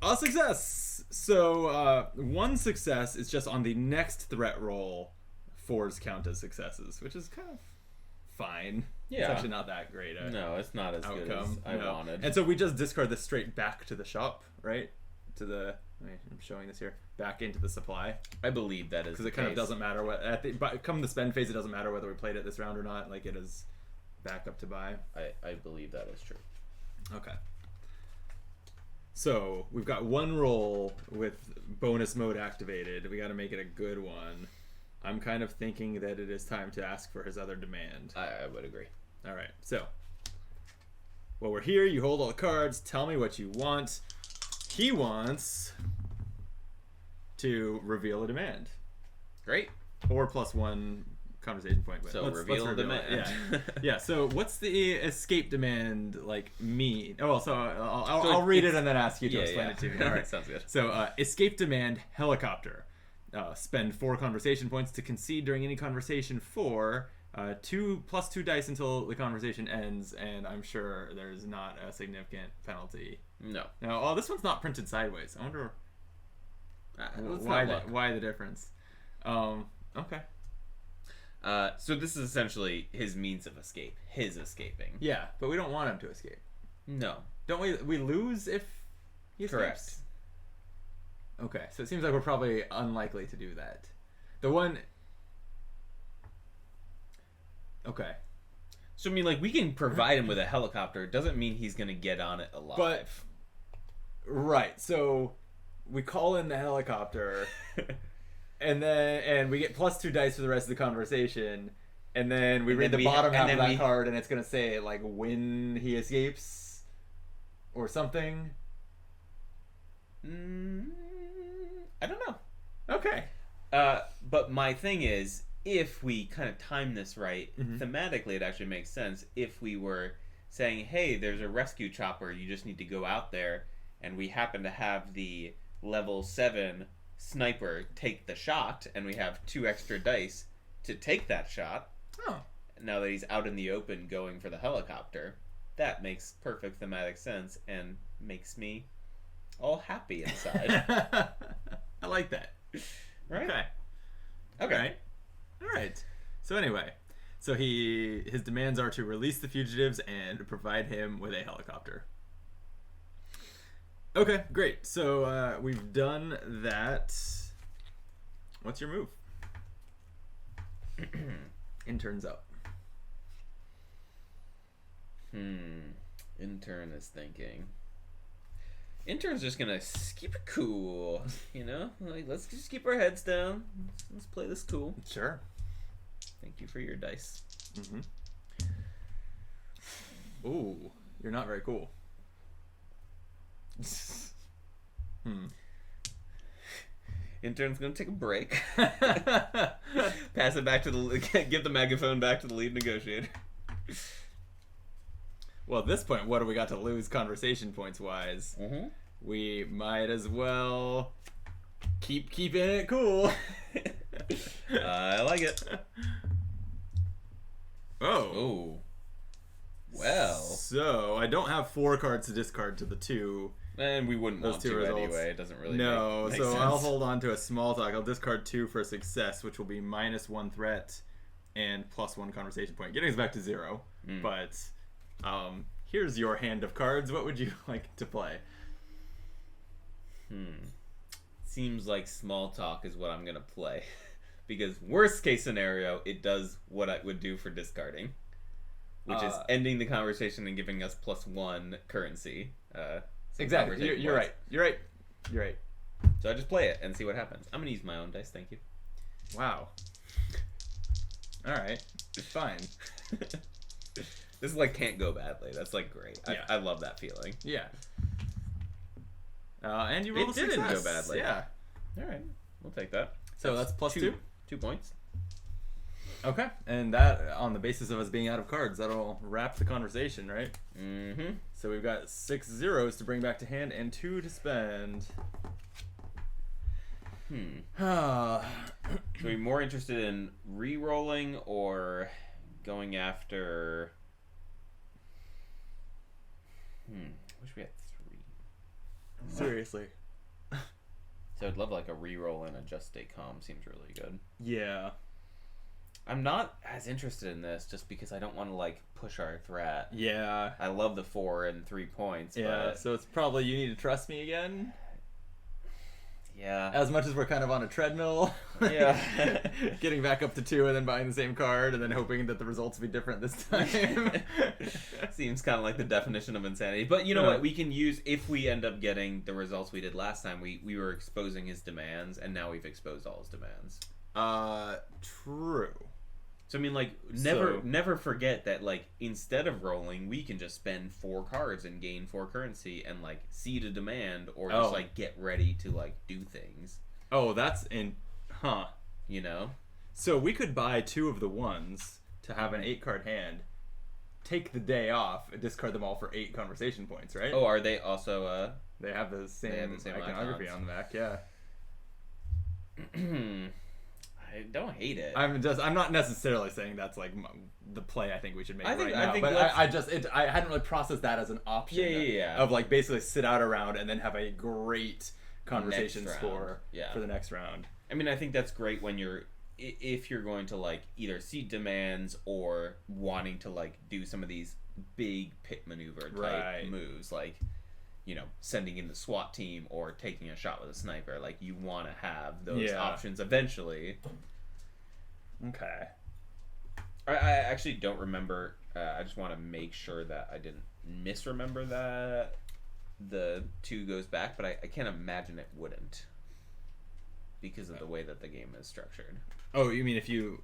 a success. So 1 success is just on the next threat roll. 4s count as successes, which is kind of fine. Yeah. It's actually not that great. No, it's not as good as I wanted. And so we just discard this straight back to the shop, right? I'm showing this here. Back into the supply. I believe that is because it kind of doesn't matter what but come the spend phase, it doesn't matter whether we played it this round or not. Like, it is back up to buy. I believe that is true. Okay. So we've got 1 roll with bonus mode activated. We got to make it a good one. I'm kind of thinking that it is time to ask for his other demand. I would agree. All right. So while we're here, you hold all the cards. Tell me what you want. He wants to reveal a demand. Great. Or +1 conversation point. So let's reveal a demand. Yeah. Yeah. So what's the escape demand mean? Oh, well, so I'll read it and then ask you to explain it to me. All right. Sounds good. So escape demand helicopter. Spend 4 conversation points to concede during any conversation for 2 + 2 dice until the conversation ends, and I'm sure there's not a significant penalty. No. Now, this one's not printed sideways. I wonder why the difference. Okay. So this is essentially his means of escape. His escaping. Yeah, but we don't want him to escape. No. Don't we lose if he escapes? Correct. Okay, so it seems like we're probably unlikely to do that. The one... Okay. So, I mean, like, we can provide him with a helicopter. It doesn't mean he's going to get on it alive. But... Right, so we call in the helicopter, and we get +2 dice for the rest of the conversation, and then we read the bottom half of that card, and it's going to say, like, when he escapes, or something. I don't know. Okay. But my thing is, if we kind of time this right, thematically it actually makes sense. If we were saying, hey, there's a rescue chopper, you just need to go out there, and we happen to have the level 7 sniper take the shot, and we have 2 extra dice to take that shot. Oh. Now that he's out in the open going for the helicopter, that makes perfect thematic sense and makes me all happy inside. I like that. Right? Okay. All right. So anyway, his demands are to release the fugitives and provide him with a helicopter. Okay, great. So we've done that. What's your move? Intern's up. Intern is thinking. Intern's just gonna keep it cool, you know? Like, let's just keep our heads down. Let's play this cool. Sure. Thank you for your dice. Ooh, you're not very cool. Intern's gonna take a break. Pass it back to give the megaphone back to the lead negotiator. Well, at this point, what do we got to lose conversation points wise? We might as well keeping it cool. I like it. Oh. Well. So I don't have 4 cards to discard to the 2. And we wouldn't Those want 2 to results. anyway. It doesn't really make sense. I'll hold on to a small talk. I'll discard 2 for a success, which will be -1 threat and +1 conversation point. Getting us back to 0. But here's your hand of cards. What would you like to play? Seems like small talk is what I'm going to play. Because worst case scenario, it does what I would do for discarding. Which is ending the conversation and giving us +1 currency. Exactly. You're right. So I just play it and see what happens. I'm going to use my own dice, thank you. Wow. Alright. Fine. This is like can't go badly. That's like great. Yeah. I love that feeling. Yeah. And you rolled a success. It didn't go badly. Yeah. Alright. We'll take that. So that's +2. 2 points. Okay. And that, on the basis of us being out of cards, that'll wrap the conversation, right? So we've got 6 zeros to bring back to hand and 2 to spend. So we're more interested in re-rolling or going after... wish we had 3. Seriously. So I'd love like a re-roll and a just stay calm. Seems really good. Yeah. I'm not as interested in this just because I don't want to like push our threat. Yeah. I love the 4 and 3 points. Yeah, but... so it's probably you need to trust me again. Yeah. As much as we're kind of on a treadmill. Yeah. Getting back up to 2 and then buying the same card and then hoping that the results will be different this time. Seems kind of like the definition of insanity. But you know what? We can use, if we end up getting the results we did last time, we were exposing his demands and now we've exposed all his demands. True. So I mean, like, never forget that, like, instead of rolling, we can just spend 4 cards and gain 4 currency and like seed a demand or just like get ready to like do things. Oh, that's you know. So we could buy 2 of the ones to have an 8-card hand, take the day off, and discard them all for 8 conversation points, right? Oh, are they also? They have the same iconography icons on the back, yeah. I don't hate it. I'm not necessarily saying that's like the play I think we should make now. I hadn't really processed that as an option. Yeah. Of like basically sit out a round and then have a great conversation score for the next round. I mean, I think that's great when you're if you're going to like either seat demands or wanting to like do some of these big pit maneuver type moves, like, you know, sending in the SWAT team or taking a shot with a sniper, like you want to have those options eventually. Okay. I actually don't remember. I just want to make sure that I didn't misremember that the 2 goes back, but I can't imagine it wouldn't because of the way that the game is structured. Oh, you mean if you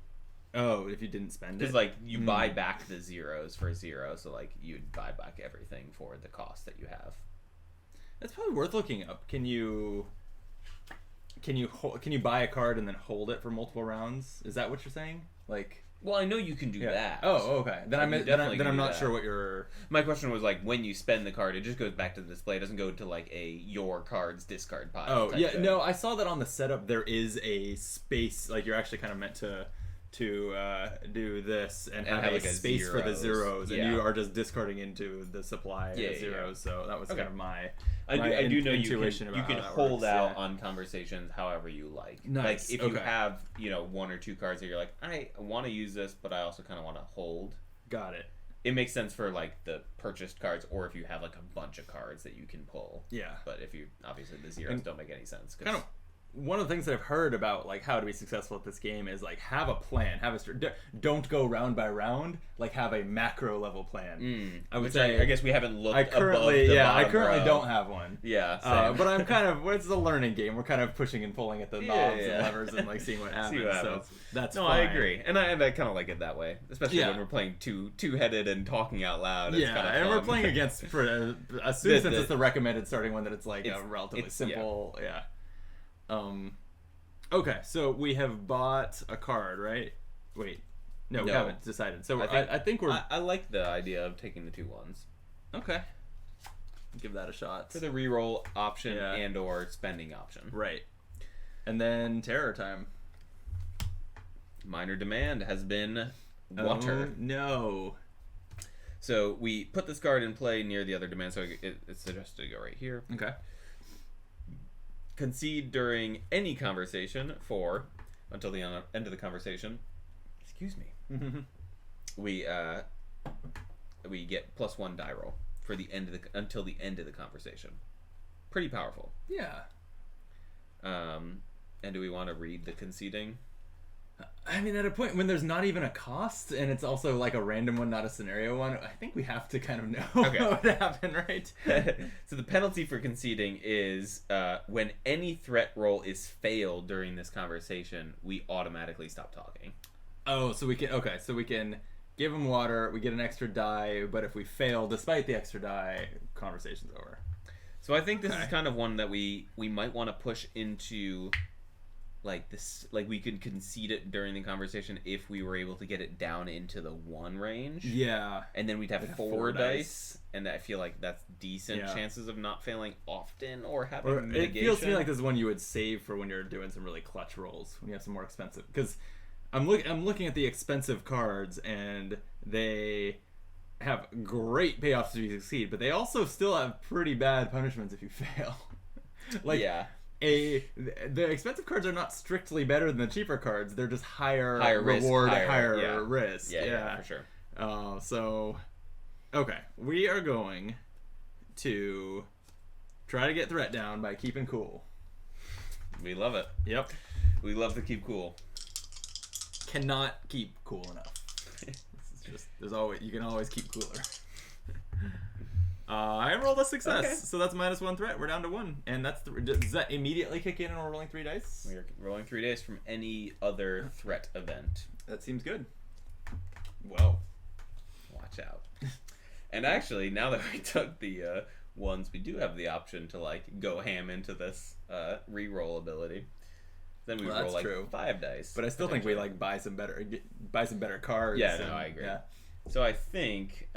didn't spend it? Because like you buy back the zeros for 0, so like you'd buy back everything for the cost that you have. That's probably worth looking up. Can you buy a card and then hold it for multiple rounds? Is that what you're saying? Like, well, I know you can do that. Oh, okay. Then I'm not sure what you're. My question was like, when you spend the card, it just goes back to the display. It doesn't go to like a your cards discard pile. Oh yeah, thing. no, I saw that on the setup. There is a space, like you're actually kind of meant to do this and have a like space for the zeros, and you are just discarding into the supply of zeros. So that was kind of my I do know you can hold out on conversations however you like. Nice. Like if you have, you know, 1 or 2 cards that you're like, I want to use this, but I also kind of want to hold. Got it. It makes sense for like the purchased cards, or if you have like a bunch of cards that you can pull. Yeah. But if you obviously the zeros don't make any sense. Kind of. One of the things that I've heard about like how to be successful at this game is like have a plan, don't go round by round, like have a macro level plan. I would say I guess we haven't looked. I currently don't have one. Yeah, but I'm kind of it's a learning game. We're kind of pushing and pulling at the knobs and levers and like seeing what happens. So that's fine. I agree, and I kind of like it that way, especially when we're playing two-headed and talking out loud. It's kind of and fun. we're playing against since it's the recommended starting one that it's like a relatively simple. Okay, so we have bought a card, right? Wait, no, we haven't decided. So I think we're. I like the idea of taking the 2 ones. Okay, give that a shot for the reroll option and or spending option. Right, and then terror time. Minor demand has been water. Oh, no. So we put this card in play near the other demand, so it's suggested to go right here. Okay. Concede during any conversation for until the end of the conversation. Excuse me. We get +1 die roll for the end of until the end of the conversation. Pretty powerful. Yeah. And do we want to read the conceding? I mean, at a point when there's not even a cost, and it's also like a random one, not a scenario one, I think we have to kind of know what would happen, right? So the penalty for conceding is when any threat roll is failed during this conversation, we automatically stop talking. Oh, so we can give them water, we get an extra die, but if we fail despite the extra die, conversation's over. So I think this is kind of one that we might want to push into. Like this, like we could concede it during the conversation if we were able to get it down into the 1 range. Yeah, and then we'd have 4 dice, and I feel like that's decent chances of not failing often or having mitigation. It feels to me like this is one you would save for when you're doing some really clutch rolls when you have some more expensive. Because I'm looking at the expensive cards, and they have great payoffs if you succeed, but they also still have pretty bad punishments if you fail. The expensive cards are not strictly better than the cheaper cards. They're just higher reward, higher risk. Yeah, for sure. So, okay, we are going to try to get threat down by keeping cool. We love it. Yep. We love to keep cool. Cannot keep cool enough. This is just you can always keep cooler. I rolled a success, so that's -1 threat. We're down to 1, and does that immediately kick in and we're rolling 3 dice? We're rolling 3 dice from any other threat event. That seems good. Well, watch out. And actually, now that we took the ones, we do have the option to like go ham into this re-roll ability. Then we roll like 5 dice. But I still think we like buy some better cards. Yeah, no, I agree. Yeah. So I think.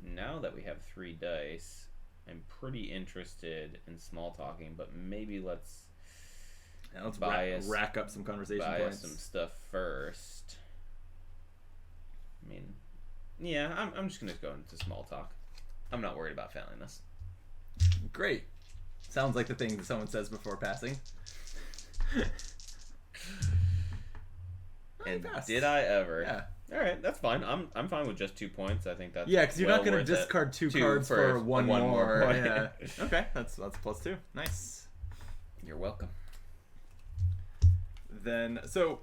Now that we have 3 dice, I'm pretty interested in small talking, but maybe let's rack up some conversation points. Some stuff first. I mean, yeah, I'm just gonna go into small talk. I'm not worried about failing this. Great. Sounds like the thing that someone says before passing. And fast. did I ever? Yeah. All right, that's fine. I'm fine with just 2 points. I think that's because you're well not going to worth it. discard two Two cards for one more. point. Yeah. Okay, that's +2. Nice. You're welcome. Then so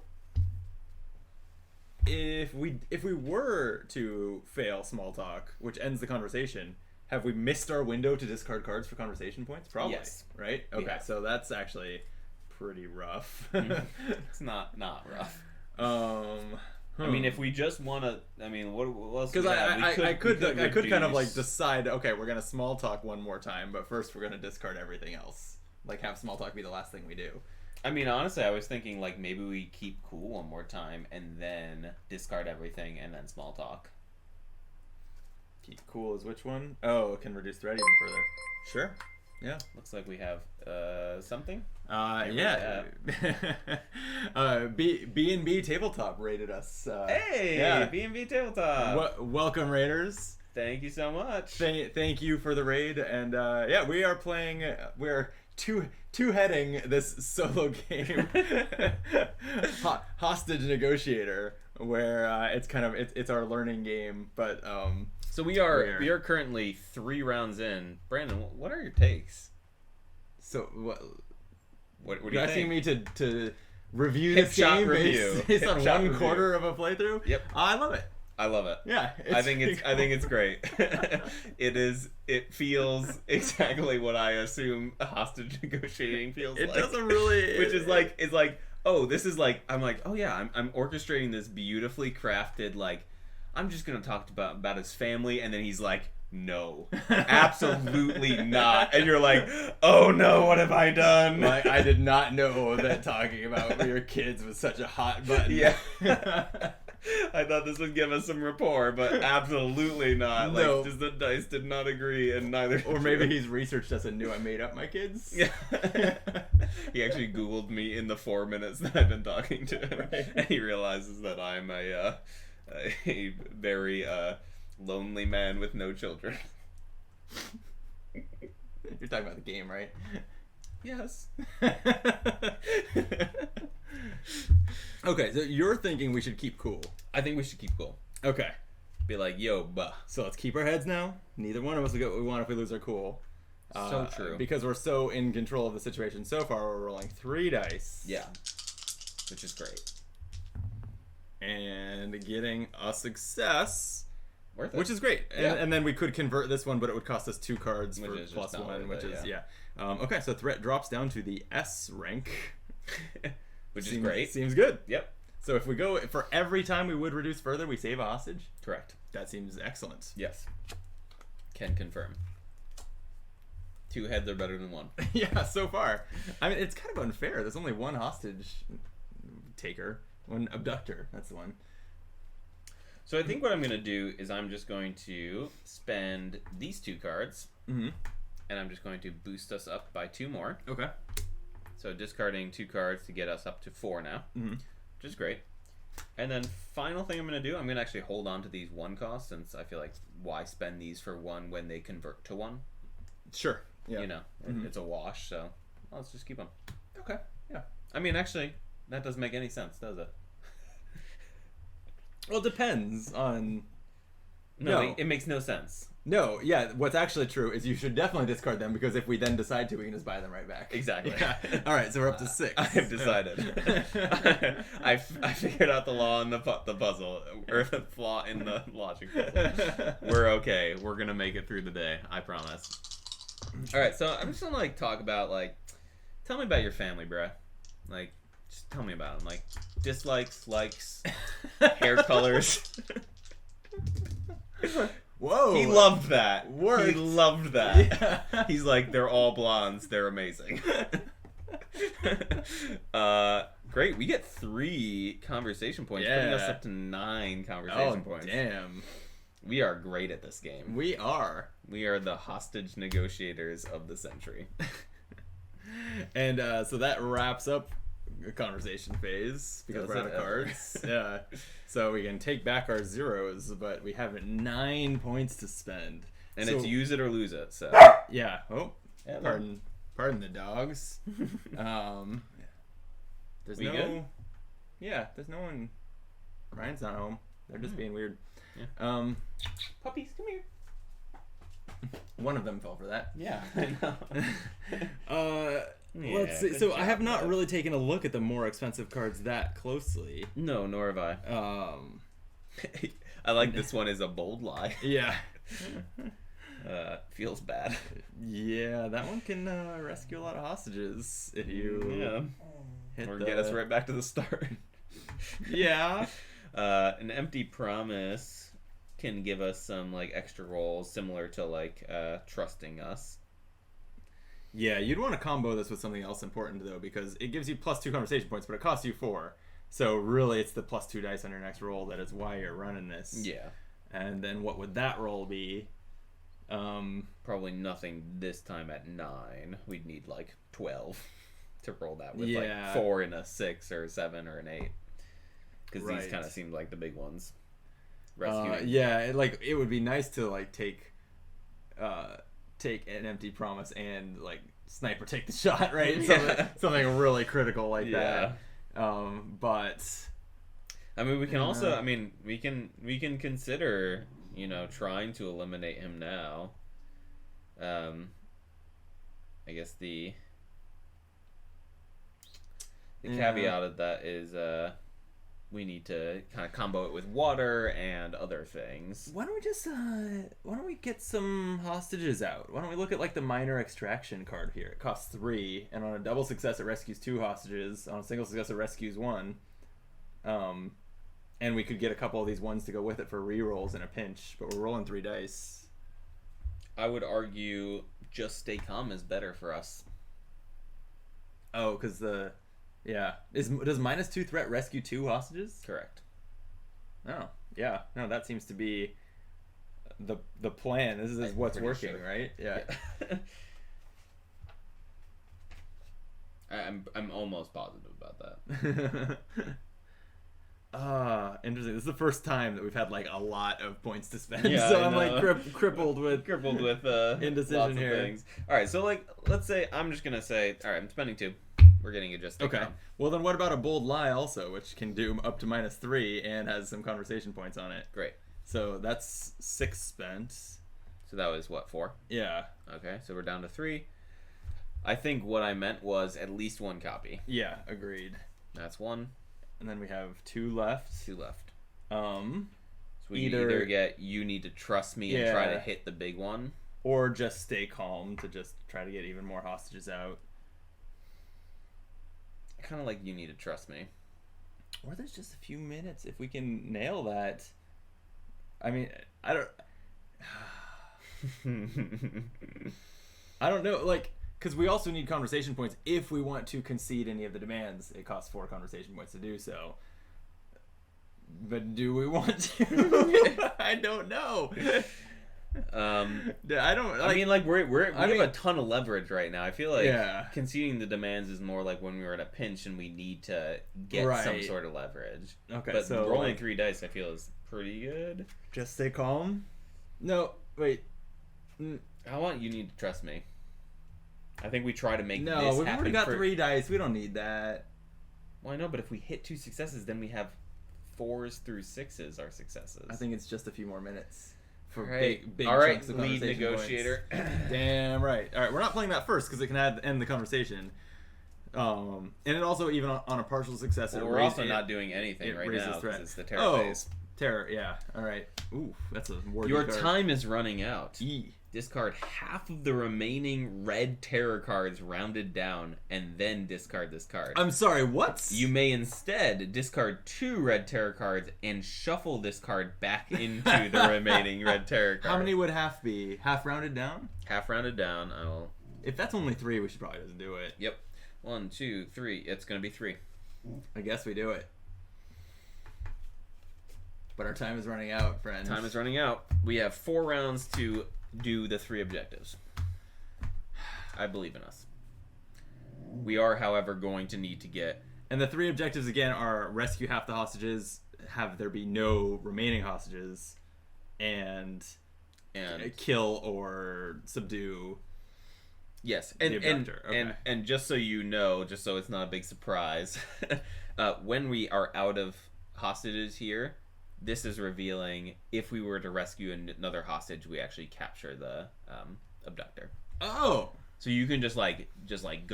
if we were to fail small talk, which ends the conversation, have we missed our window to discard cards for conversation points? Probably. Yes. Right? Okay, so that's actually pretty rough. It's not rough. I mean, if we just want to, I mean, what else? Because I could kind of like reduce- decide, okay, we're gonna small talk one more time, but first we're gonna discard everything else. Like have small talk be the last thing we do. I mean, honestly, I was thinking like maybe we keep cool one more time and then discard everything and then small talk. Keep cool is which one? Oh, it can reduce threat even further. Sure. Yeah. Looks like we have something. Yeah. B&B Tabletop rated us. Hey, yeah. B&B Tabletop. Welcome, Raiders. Thank you so much. Thank you for the raid, and yeah, we are playing. We're two-heading this solo game, Hostage Negotiator, where it's kind of it's our learning game, but So we are currently 3 rounds in. Brandon, what are your takes? So what do you you're asking think? me to review Hip this shot game review. based Hip on shot one review. quarter of a playthrough? Yep. I love it. I love it. Yeah, I think it's great. It feels exactly what I assume a hostage negotiating feels It like. doesn't really, Which is like, it's like, oh, this is like, I'm like, oh yeah, I'm orchestrating this beautifully crafted, like, I'm just gonna talk about his family, and then he's like, no, absolutely not, and you're like, oh no, what have I done? Like, I did not know that talking about your kids was such a hot button. Yeah. I thought this would give us some rapport, but absolutely not. No. Like, just the dice did not agree, and neither. Or maybe he's researched us and knew I made up my kids. Yeah. He actually Googled me in the 4 minutes that I've been talking to him, Right. and he realizes that I'm a very lonely man with no children. You're talking about the game, right? Yes. Okay, so you're thinking we should keep cool. I think we should keep cool. Okay. Be like, yo, buh. So let's keep our heads now. Neither one of us will get what we want if we lose our cool. So true. Because we're so in control of the situation so far, we're rolling 3 dice. Yeah. Which is great. And getting a success. Worth it. Which is great. Yeah. And then we could convert this one, but it would cost us 2 cards Which for is plus just not 1, worth which it, is, yeah. Okay, so threat drops down to the S rank. Which is great. Seems good. Yep. So if we go, for every time we would reduce further, we save a hostage? Correct. That seems excellent. Yes. Can confirm. 2 heads are better than 1. Yeah, so far. I mean, it's kind of unfair. There's only one hostage taker. One abductor. That's the one. So I think what I'm going to do is I'm just going to spend these 2 cards, Mm-hmm. and I'm just going to boost us up by 2 more. Okay. So discarding 2 cards to get us up to 4 now, Mm-hmm. which is great. And then final thing I'm going to do, I'm going to actually hold on to these 1 costs, since I feel like why spend these for 1 when they convert to 1? Sure. Yeah. You know, Mhm. it's a wash, so let's just keep them. Okay. Yeah. I mean, actually, that doesn't make any sense, does it? Well, it depends on... No, it makes no sense. No, yeah, what's actually true is you should definitely discard them, because if we then decide to, we can just buy them right back. Exactly. Yeah. All right, so we're up to 6. I've decided. I figured out the law in the puzzle, or the flaw in the logic puzzle. We're okay. We're gonna make it through the day. I promise. All right, so I'm just gonna like talk about like, tell me about your family, bruh. Like, just tell me about them. Like, dislikes, likes, hair colors. Whoa. He loved that. Worked. He loved that. Yeah. He's like, they're all blondes. They're amazing. Great. We get 3 conversation points, putting us Yeah. up to 9 conversation Oh, points. damn. We are great at this game. We are. We are the hostage negotiators of the century. And so that wraps up the conversation phase, because Does we're out it of ever? cards. Yeah. So we can take back our zeros, but we have 9 points to spend. And So- it's use it or lose it. So Yeah. Oh, Yeah, pardon the dogs. There's We no. good? Yeah, there's no one Ryan's not home. They're just being weird. Yeah. Puppies, come here. One of them fell for that. Yeah, I know. Let's see. So I have not really taken a look at the more expensive cards that closely. No, nor have I. I like this one is a bold lie. Yeah. Feels bad. Yeah, that one can rescue a lot of hostages if you Get us right back to the start. Yeah. An empty promise can give us some like extra rolls similar to like trusting us. Yeah, you'd want to combo this with something else important though, because it gives you +2 conversation points, but it costs you 4. So really it's the +2 dice on your next roll that is why you're running this. Yeah. And then what would that roll be? Probably nothing this time at 9. We'd need like 12 to roll that with like 4 and a 6 or a 7 or an 8. Because these kind of seemed like the big ones. Rescuing. It would be nice to like take an empty promise and like sniper take the shot, right? Something really critical like that. But I mean, we can also. I mean, we can consider trying to eliminate him now. I guess the caveat of that is we need to kind of combo it with water and other things. Why don't we get some hostages out? Why don't we look at like the minor extraction card here? It costs 3, and on a double success it rescues 2 hostages. On a single success it rescues 1. And we could get a couple of these ones to go with it for rerolls in a pinch, but we're rolling 3 dice. I would argue just stay calm is better for us. Oh, because does -2 threat rescue 2 hostages? Correct. Oh, yeah. No, that seems to be the plan. This is what's working, sure. Right? Yeah. I'm almost positive about that. Interesting. This is the first time that we've had like a lot of points to spend. Yeah, so I'm like crippled with indecision lots here. Of things. All right, so like let's say I'm just gonna say, all right, I'm spending 2. We're getting it just okay. Well, then what about a bold lie also, which can do up to -3 and has some conversation points on it? Great. So that's 6 spent. So that was what, 4? Yeah. Okay, so we're down to 3. I think what I meant was at least 1 copy. Yeah, agreed. That's 1. And then we have 2 left. 2 left. So we either get you need to trust me and try to hit the big one, or just stay calm to just try to get even more hostages out. I kind of like you need to trust me. Or there's just a few minutes if we can nail that. I mean, I don't know, like, because we also need conversation points if we want to concede any of the demands. It costs 4 conversation points to do so. But do we want to? I don't know. I don't. Like, I mean, like we have a ton of leverage right now. I feel like conceding the demands is more like when we were in a pinch and we need to get some sort of leverage. Okay, but so rolling 3 dice, I feel, is pretty good. Just stay calm. No, wait. I want you need to trust me. I think we try to make this happen. No, we've already got 3 dice. We don't need that. Well, I know, but if we hit 2 successes, then we have 4s through 6s are successes. I think it's just a few more minutes. For big all right, chunks of lead negotiator. Damn right. All right, we're not playing that first because it can end the conversation. And it also, even on a partial success, we're also not doing anything right now because it's the terror phase. Terror, yeah. All right. Ooh, that's a wordy Your card. time is running out. Discard half of the remaining red terror cards rounded down, and then discard this card. I'm sorry, what? You may instead discard 2 red terror cards and shuffle this card back into the remaining red terror cards. How many would half be? Half rounded down? Half rounded down. If that's only 3, we should probably just do it. Yep. 1, 2, 3. It's going to be 3. I guess we do it. But our time is running out, friends. Time is running out. We have 4 rounds to do the 3 objectives. I believe in us. We are, however, going to need to get... And the 3 objectives, again, are rescue half the hostages, have there be no remaining hostages, and kill or subdue yes, the abductor. And just so you know, just so it's not a big surprise, when we are out of hostages here. This is revealing if we were to rescue another hostage, we actually capture the abductor. Oh, so you can just go.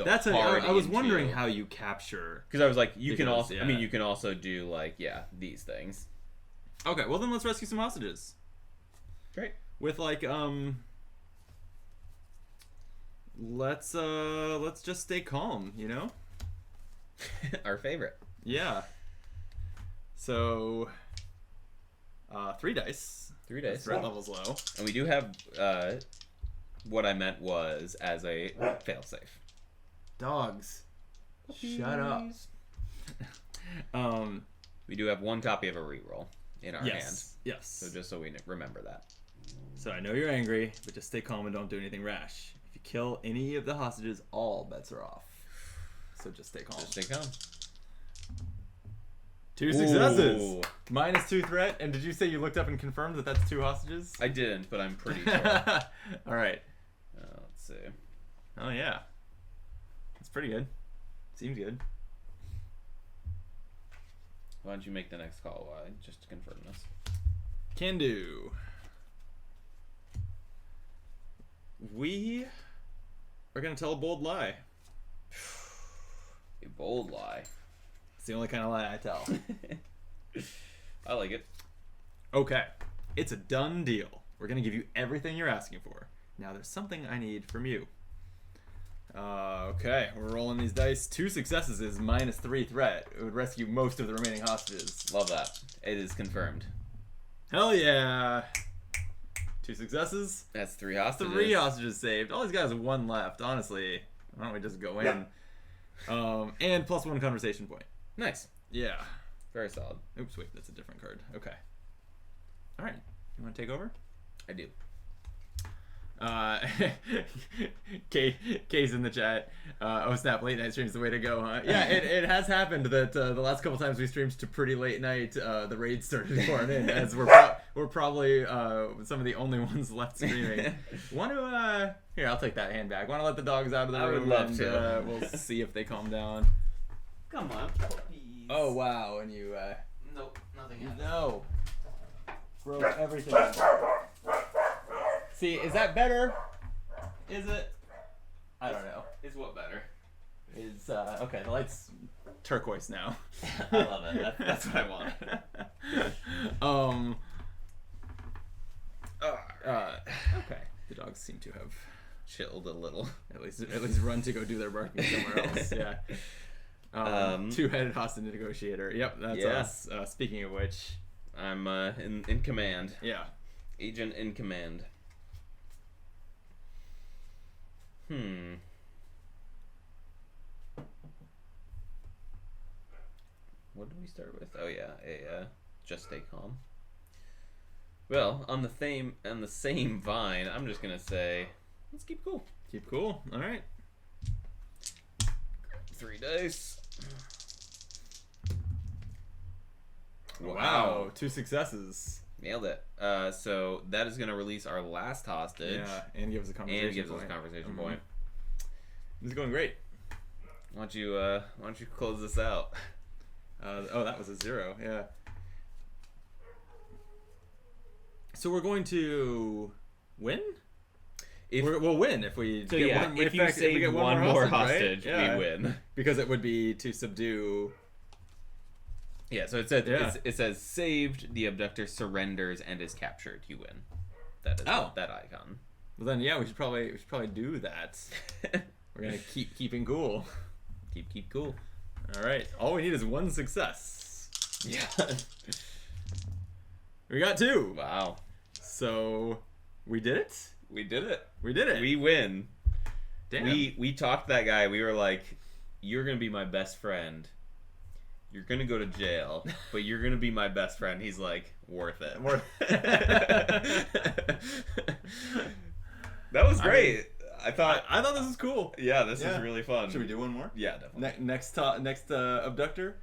That's hard I was into, wondering how you capture. Because I was like, you can also. Yeah. I mean, you can also do like these things. Okay, well then let's rescue some hostages. Great. With like let's just stay calm, you know? Our favorite. Yeah. So 3 dice. 3 dice. Threat level's low. And we do have what I meant was as a failsafe. Dogs. Shut up. We do have 1 copy of a reroll in our hand. Yes. So just so we remember that. So I know you're angry, but just stay calm and don't do anything rash. If you kill any of the hostages, all bets are off. So just stay calm. Just stay calm. 2 successes. -2 threat. And did you say you looked up and confirmed that that's 2 hostages? I didn't, but I'm pretty sure. All right. Let's see. Oh yeah. That's pretty good. Seems good. Why don't you make the next call just to confirm this? Can do. We are gonna tell a bold lie. A bold lie. It's the only kind of lie I tell. I like it. Okay. It's a done deal. We're gonna give you everything you're asking for. Now there's something I need from you. Okay, we're rolling these dice. 2 successes is -3 threat. It would rescue most of the remaining hostages. Love that. It is confirmed. Hell yeah. 2 successes. That's 3 hostages. 3 hostages saved. All these guys have 1 left. Honestly, why don't we just go in? And +1 conversation point. Nice. Yeah. Very solid. Oops, wait, that's a different card. Okay. All right. You want to take over? I do. Kay's in the chat. Oh snap! Late night stream's the way to go, huh? Yeah, it has happened that the last couple times we streamed to pretty late night, the raids started pouring in, as we're probably some of the only ones left streaming. Want to here? I'll take that hand back. Want to let the dogs out of the room? I would love and, to. We'll see if they calm down. Come on, puppies. Oh wow! And you Nope, nothing happened. no broke everything. See, is that better? Is it? I don't know. Is what better? Is okay, the light's turquoise now. I love it. That's what I want. Okay. The dogs seem to have Chilled a little. at least run to go do their barking somewhere else. Yeah. 2-headed hostage negotiator. Yep, that's us. Speaking of which, I'm in command. yeah. Agent in command. What did we start with? Oh yeah, just stay calm. Well, on the same vine, I'm just gonna say, let's keep cool. Keep cool. All right. 3 dice. Wow. 2 successes. Nailed it. So that is gonna release our last hostage. Yeah, and gives us a conversation point. This is going great. Why don't you close this out? Oh, that was a 0. Yeah. So we're going to win. We'll win if we So get yeah, one. if you we save get one more hostage, right? Yeah. we win. Because it would be to subdue. Yeah. So it says Yeah. it says saved. The abductor surrenders and is captured. You win. That is that icon. Well then, yeah, we should probably do that. We're gonna keeping cool. Keep cool. All right. All we need is 1 success. Yeah. We got 2. Wow. So we did it. We did it. We did it. We win. Damn. We talked that guy. We were like, "You're gonna be my best friend. You're gonna go to jail, but you're gonna be my best friend." He's like, "Worth it." That was great. I thought this was cool. Yeah, this is really fun. Should we do one more? Yeah, definitely. Next abductor.